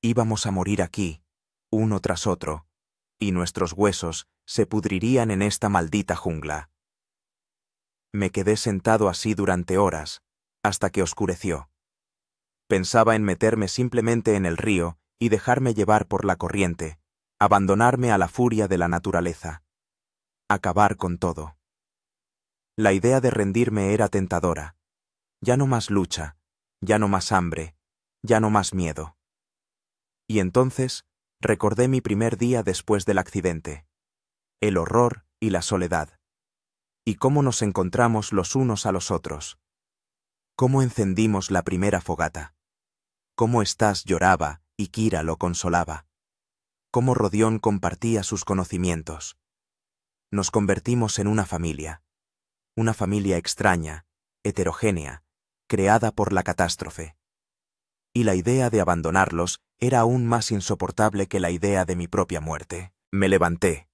Íbamos a morir aquí, uno tras otro, y nuestros huesos se pudrirían en esta maldita jungla. Me quedé sentado así durante horas, hasta que oscureció. Pensaba en meterme simplemente en el río y dejarme llevar por la corriente, abandonarme a la furia de la naturaleza. Acabar con todo. La idea de rendirme era tentadora. Ya no más lucha, ya no más hambre, ya no más miedo. Y entonces recordé mi primer día después del accidente, el horror y la soledad, y cómo nos encontramos los unos a los otros. Cómo encendimos la primera fogata. Cómo Stas lloraba y Kira lo consolaba. Cómo Rodión compartía sus conocimientos. Nos convertimos en una familia extraña, heterogénea, creada por la catástrofe. Y la idea de abandonarlos era aún más insoportable que la idea de mi propia muerte. Me levanté.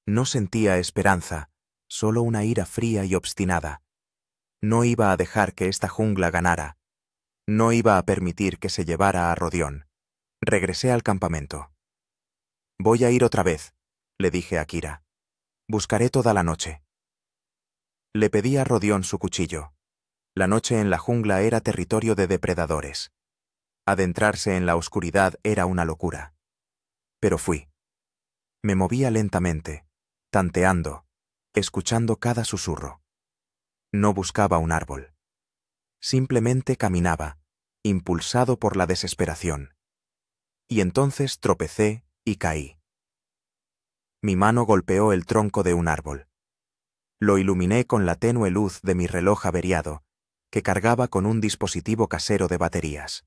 No sentía esperanza, solo una ira fría y obstinada. No iba a dejar que esta jungla ganara. No iba a permitir que se llevara a Rodión. Regresé al campamento. Voy a ir otra vez, le dije a Kira. Buscaré toda la noche. Le pedí a Rodión su cuchillo. La noche en la jungla era territorio de depredadores. Adentrarse en la oscuridad era una locura. Pero fui. Me movía lentamente, tanteando, escuchando cada susurro. No buscaba un árbol. Simplemente caminaba, impulsado por la desesperación. Y entonces tropecé y caí. Mi mano golpeó el tronco de un árbol. Lo iluminé con la tenue luz de mi reloj averiado, que cargaba con un dispositivo casero de baterías.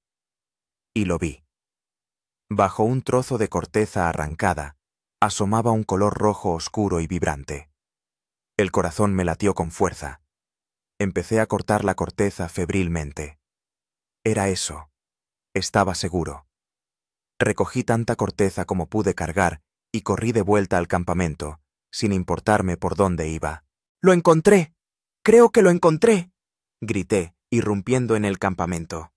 Y lo vi. Bajo un trozo de corteza arrancada, asomaba un color rojo oscuro y vibrante. El corazón me latió con fuerza. Empecé a cortar la corteza febrilmente. Era eso. Estaba seguro. Recogí tanta corteza como pude cargar y corrí de vuelta al campamento, sin importarme por dónde iba. ¡Lo encontré! ¡Creo que lo encontré!, grité, irrumpiendo en el campamento.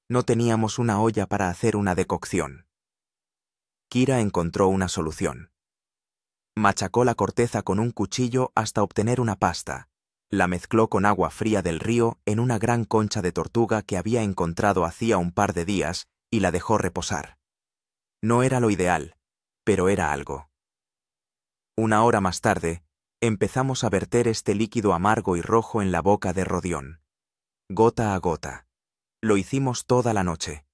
No teníamos una olla para hacer una decocción. Kira encontró una solución. Machacó la corteza con un cuchillo hasta obtener una pasta. La mezcló con agua fría del río en una gran concha de tortuga que había encontrado hacía un par de días y la dejó reposar. No era lo ideal, pero era algo. Una hora más tarde, empezamos a verter este líquido amargo y rojo en la boca de Rodión. Gota a gota. Lo hicimos toda la noche.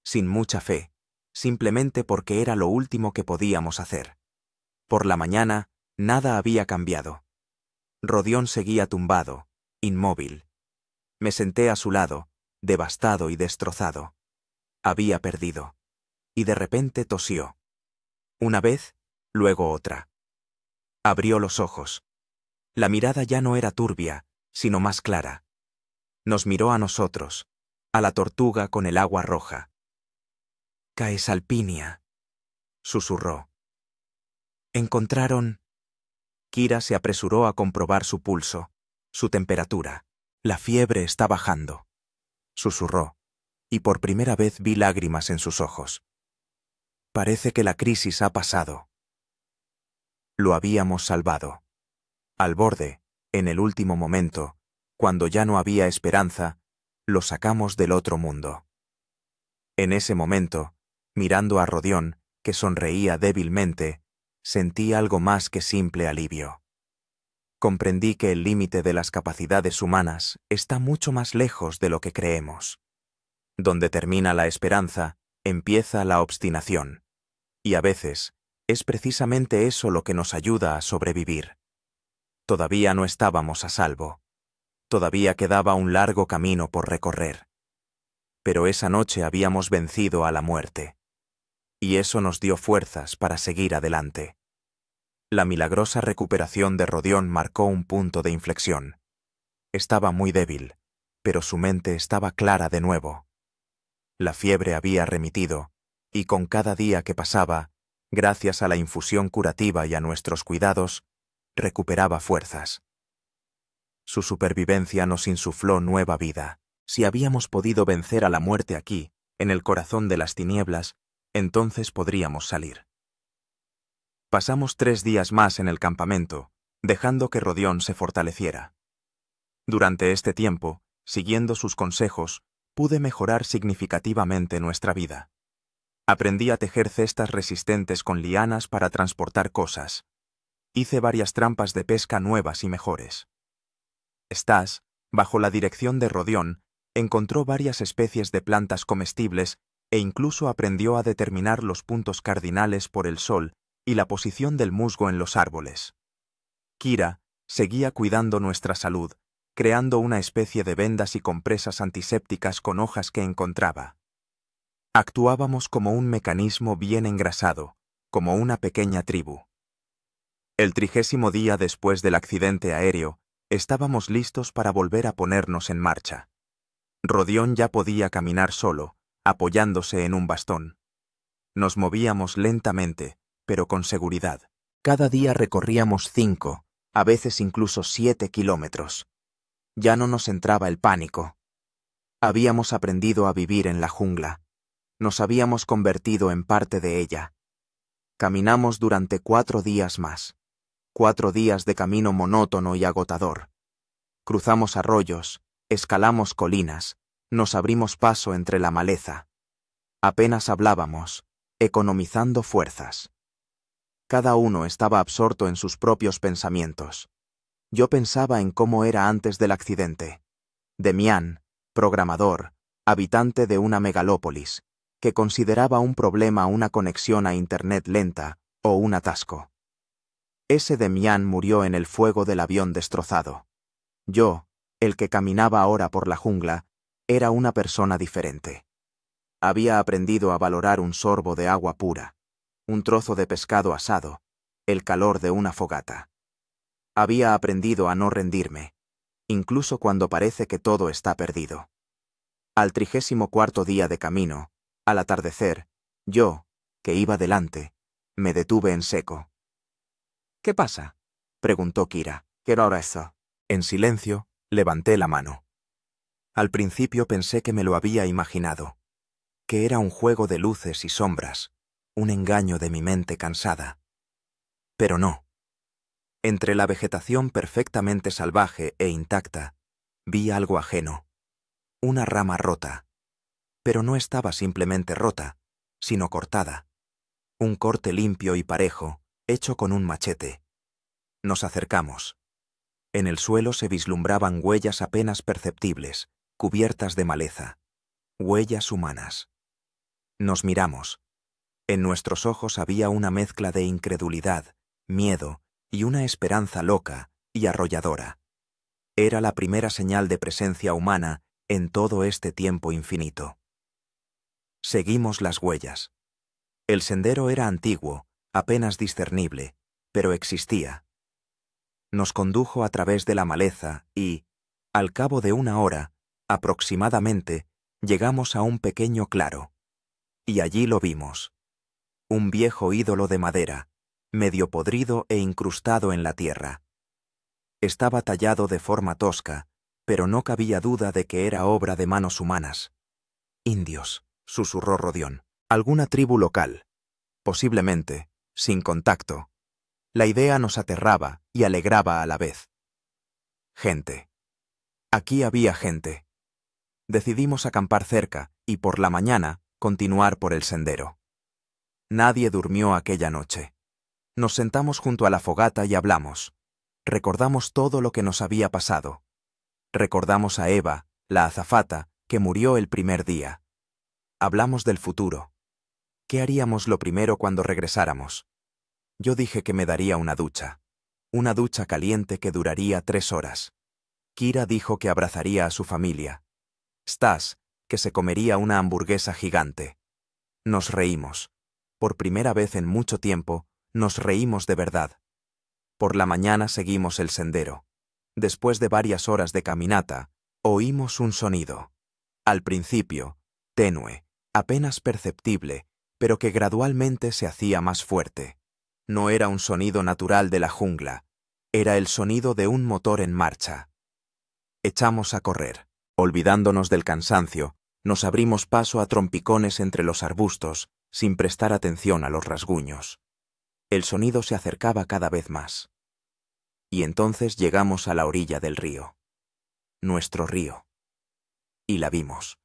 Sin mucha fe, simplemente porque era lo último que podíamos hacer. Por la mañana, nada había cambiado. Rodión seguía tumbado, inmóvil. Me senté a su lado, devastado y destrozado. Había perdido. Y de repente tosió. Una vez, luego otra. Abrió los ojos. La mirada ya no era turbia, sino más clara. Nos miró a nosotros, a la tortuga con el agua roja. «Caesalpinia», susurró. «Encontraron...». Kira se apresuró a comprobar su pulso, su temperatura. «La fiebre está bajando», susurró, y por primera vez vi lágrimas en sus ojos. «Parece que la crisis ha pasado». Lo habíamos salvado. Al borde, en el último momento, cuando ya no había esperanza, lo sacamos del otro mundo. En ese momento, mirando a Rodión, que sonreía débilmente, sentí algo más que simple alivio. Comprendí que el límite de las capacidades humanas está mucho más lejos de lo que creemos. Donde termina la esperanza, empieza la obstinación. Y a veces, es precisamente eso lo que nos ayuda a sobrevivir. Todavía no estábamos a salvo. Todavía quedaba un largo camino por recorrer. Pero esa noche habíamos vencido a la muerte. Y eso nos dio fuerzas para seguir adelante. La milagrosa recuperación de Rodión marcó un punto de inflexión. Estaba muy débil, pero su mente estaba clara de nuevo. La fiebre había remitido, y con cada día que pasaba, gracias a la infusión curativa y a nuestros cuidados, recuperaba fuerzas. Su supervivencia nos insufló nueva vida. Si habíamos podido vencer a la muerte aquí, en el corazón de las tinieblas, entonces podríamos salir. Pasamos 3 días más en el campamento, dejando que Rodión se fortaleciera. Durante este tiempo, siguiendo sus consejos, pude mejorar significativamente nuestra vida. Aprendí a tejer cestas resistentes con lianas para transportar cosas. Hice varias trampas de pesca nuevas y mejores. Stas, bajo la dirección de Rodión, encontró varias especies de plantas comestibles e incluso aprendió a determinar los puntos cardinales por el sol y la posición del musgo en los árboles. Kira seguía cuidando nuestra salud, creando una especie de vendas y compresas antisépticas con hojas que encontraba. Actuábamos como un mecanismo bien engrasado, como una pequeña tribu. El 30º día después del accidente aéreo, estábamos listos para volver a ponernos en marcha. Rodión ya podía caminar solo, apoyándose en un bastón. Nos movíamos lentamente, pero con seguridad. Cada día recorríamos 5, a veces incluso 7 kilómetros. Ya no nos entraba el pánico. Habíamos aprendido a vivir en la jungla. Nos habíamos convertido en parte de ella. Caminamos durante 4 días más. 4 días de camino monótono y agotador. Cruzamos arroyos, escalamos colinas, nos abrimos paso entre la maleza. Apenas hablábamos, economizando fuerzas. Cada uno estaba absorto en sus propios pensamientos. Yo pensaba en cómo era antes del accidente. Demián, programador, habitante de una megalópolis, que consideraba un problema una conexión a Internet lenta o un atasco. Ese Demián murió en el fuego del avión destrozado. Yo, el que caminaba ahora por la jungla, era una persona diferente. Había aprendido a valorar un sorbo de agua pura, un trozo de pescado asado, el calor de una fogata. Había aprendido a no rendirme, incluso cuando parece que todo está perdido. Al 34º día de camino, al atardecer, yo, que iba delante, me detuve en seco. «¿Qué pasa?», preguntó Kira. «¿Qué hora es eso?». En silencio, levanté la mano. Al principio pensé que me lo había imaginado, que era un juego de luces y sombras, un engaño de mi mente cansada. Pero no. Entre la vegetación perfectamente salvaje e intacta, vi algo ajeno. Una rama rota. Pero no estaba simplemente rota, sino cortada. Un corte limpio y parejo, hecho con un machete. Nos acercamos. En el suelo se vislumbraban huellas apenas perceptibles, cubiertas de maleza. Huellas humanas. Nos miramos. En nuestros ojos había una mezcla de incredulidad, miedo y una esperanza loca y arrolladora. Era la primera señal de presencia humana en todo este tiempo infinito. Seguimos las huellas. El sendero era antiguo, apenas discernible, pero existía. Nos condujo a través de la maleza y, al cabo de 1 hora, aproximadamente, llegamos a un pequeño claro. Y allí lo vimos. Un viejo ídolo de madera, medio podrido e incrustado en la tierra. Estaba tallado de forma tosca, pero no cabía duda de que era obra de manos humanas. «Indios», susurró Rodión. «Alguna tribu local. Posiblemente, sin contacto». La idea nos aterraba y alegraba a la vez. Gente. Aquí había gente. Decidimos acampar cerca y por la mañana continuar por el sendero. Nadie durmió aquella noche. Nos sentamos junto a la fogata y hablamos. Recordamos todo lo que nos había pasado. Recordamos a Eva, la azafata, que murió el primer día. Hablamos del futuro. ¿Qué haríamos lo primero cuando regresáramos? Yo dije que me daría una ducha caliente que duraría 3 horas. Kira dijo que abrazaría a su familia. Stas, que se comería una hamburguesa gigante. Nos reímos. Por primera vez en mucho tiempo, nos reímos de verdad. Por la mañana seguimos el sendero. Después de varias horas de caminata, oímos un sonido. Al principio, tenue, apenas perceptible, pero que gradualmente se hacía más fuerte. No era un sonido natural de la jungla, era el sonido de un motor en marcha. Echamos a correr. Olvidándonos del cansancio, nos abrimos paso a trompicones entre los arbustos, sin prestar atención a los rasguños. El sonido se acercaba cada vez más. Y entonces llegamos a la orilla del río. nuestro río. Y la vimos.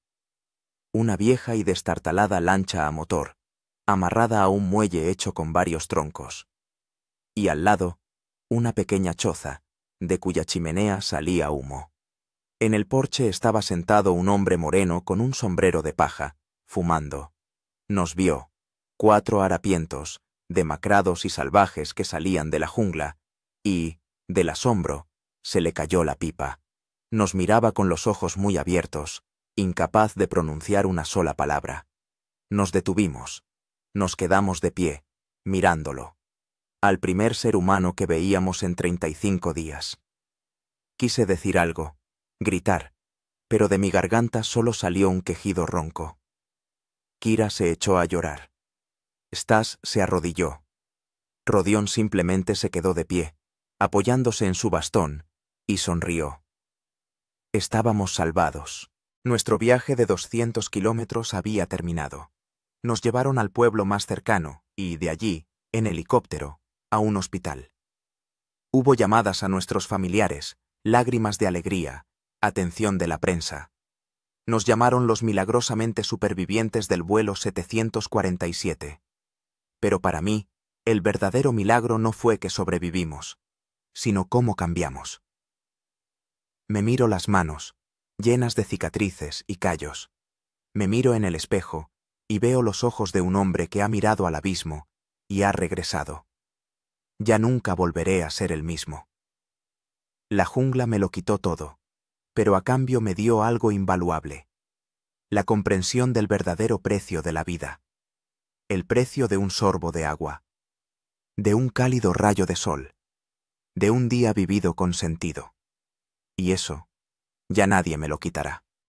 Una vieja y destartalada lancha a motor, amarrada a un muelle hecho con varios troncos. Y al lado, una pequeña choza, de cuya chimenea salía humo. En el porche estaba sentado un hombre moreno con un sombrero de paja, fumando. Nos vio, 4 harapientos, demacrados y salvajes que salían de la jungla, y, del asombro, se le cayó la pipa. Nos miraba con los ojos muy abiertos, incapaz de pronunciar una sola palabra. Nos detuvimos. Nos quedamos de pie, mirándolo. Al primer ser humano que veíamos en 35 días. Quise decir algo, gritar, pero de mi garganta solo salió un quejido ronco. Kira se echó a llorar. Stas se arrodilló. Rodión simplemente se quedó de pie, apoyándose en su bastón, y sonrió. Estábamos salvados. Nuestro viaje de 200 kilómetros había terminado. Nos llevaron al pueblo más cercano y, de allí, en helicóptero, a un hospital. Hubo llamadas a nuestros familiares, lágrimas de alegría, atención de la prensa. Nos llamaron los milagrosamente supervivientes del vuelo 747. Pero para mí, el verdadero milagro no fue que sobrevivimos, sino cómo cambiamos. Me miro las manos, llenas de cicatrices y callos. Me miro en el espejo y veo los ojos de un hombre que ha mirado al abismo y ha regresado. Ya nunca volveré a ser el mismo. La jungla me lo quitó todo, pero a cambio me dio algo invaluable. La comprensión del verdadero precio de la vida. El precio de un sorbo de agua. De un cálido rayo de sol. De un día vivido con sentido. Y eso, ya nadie me lo quitará.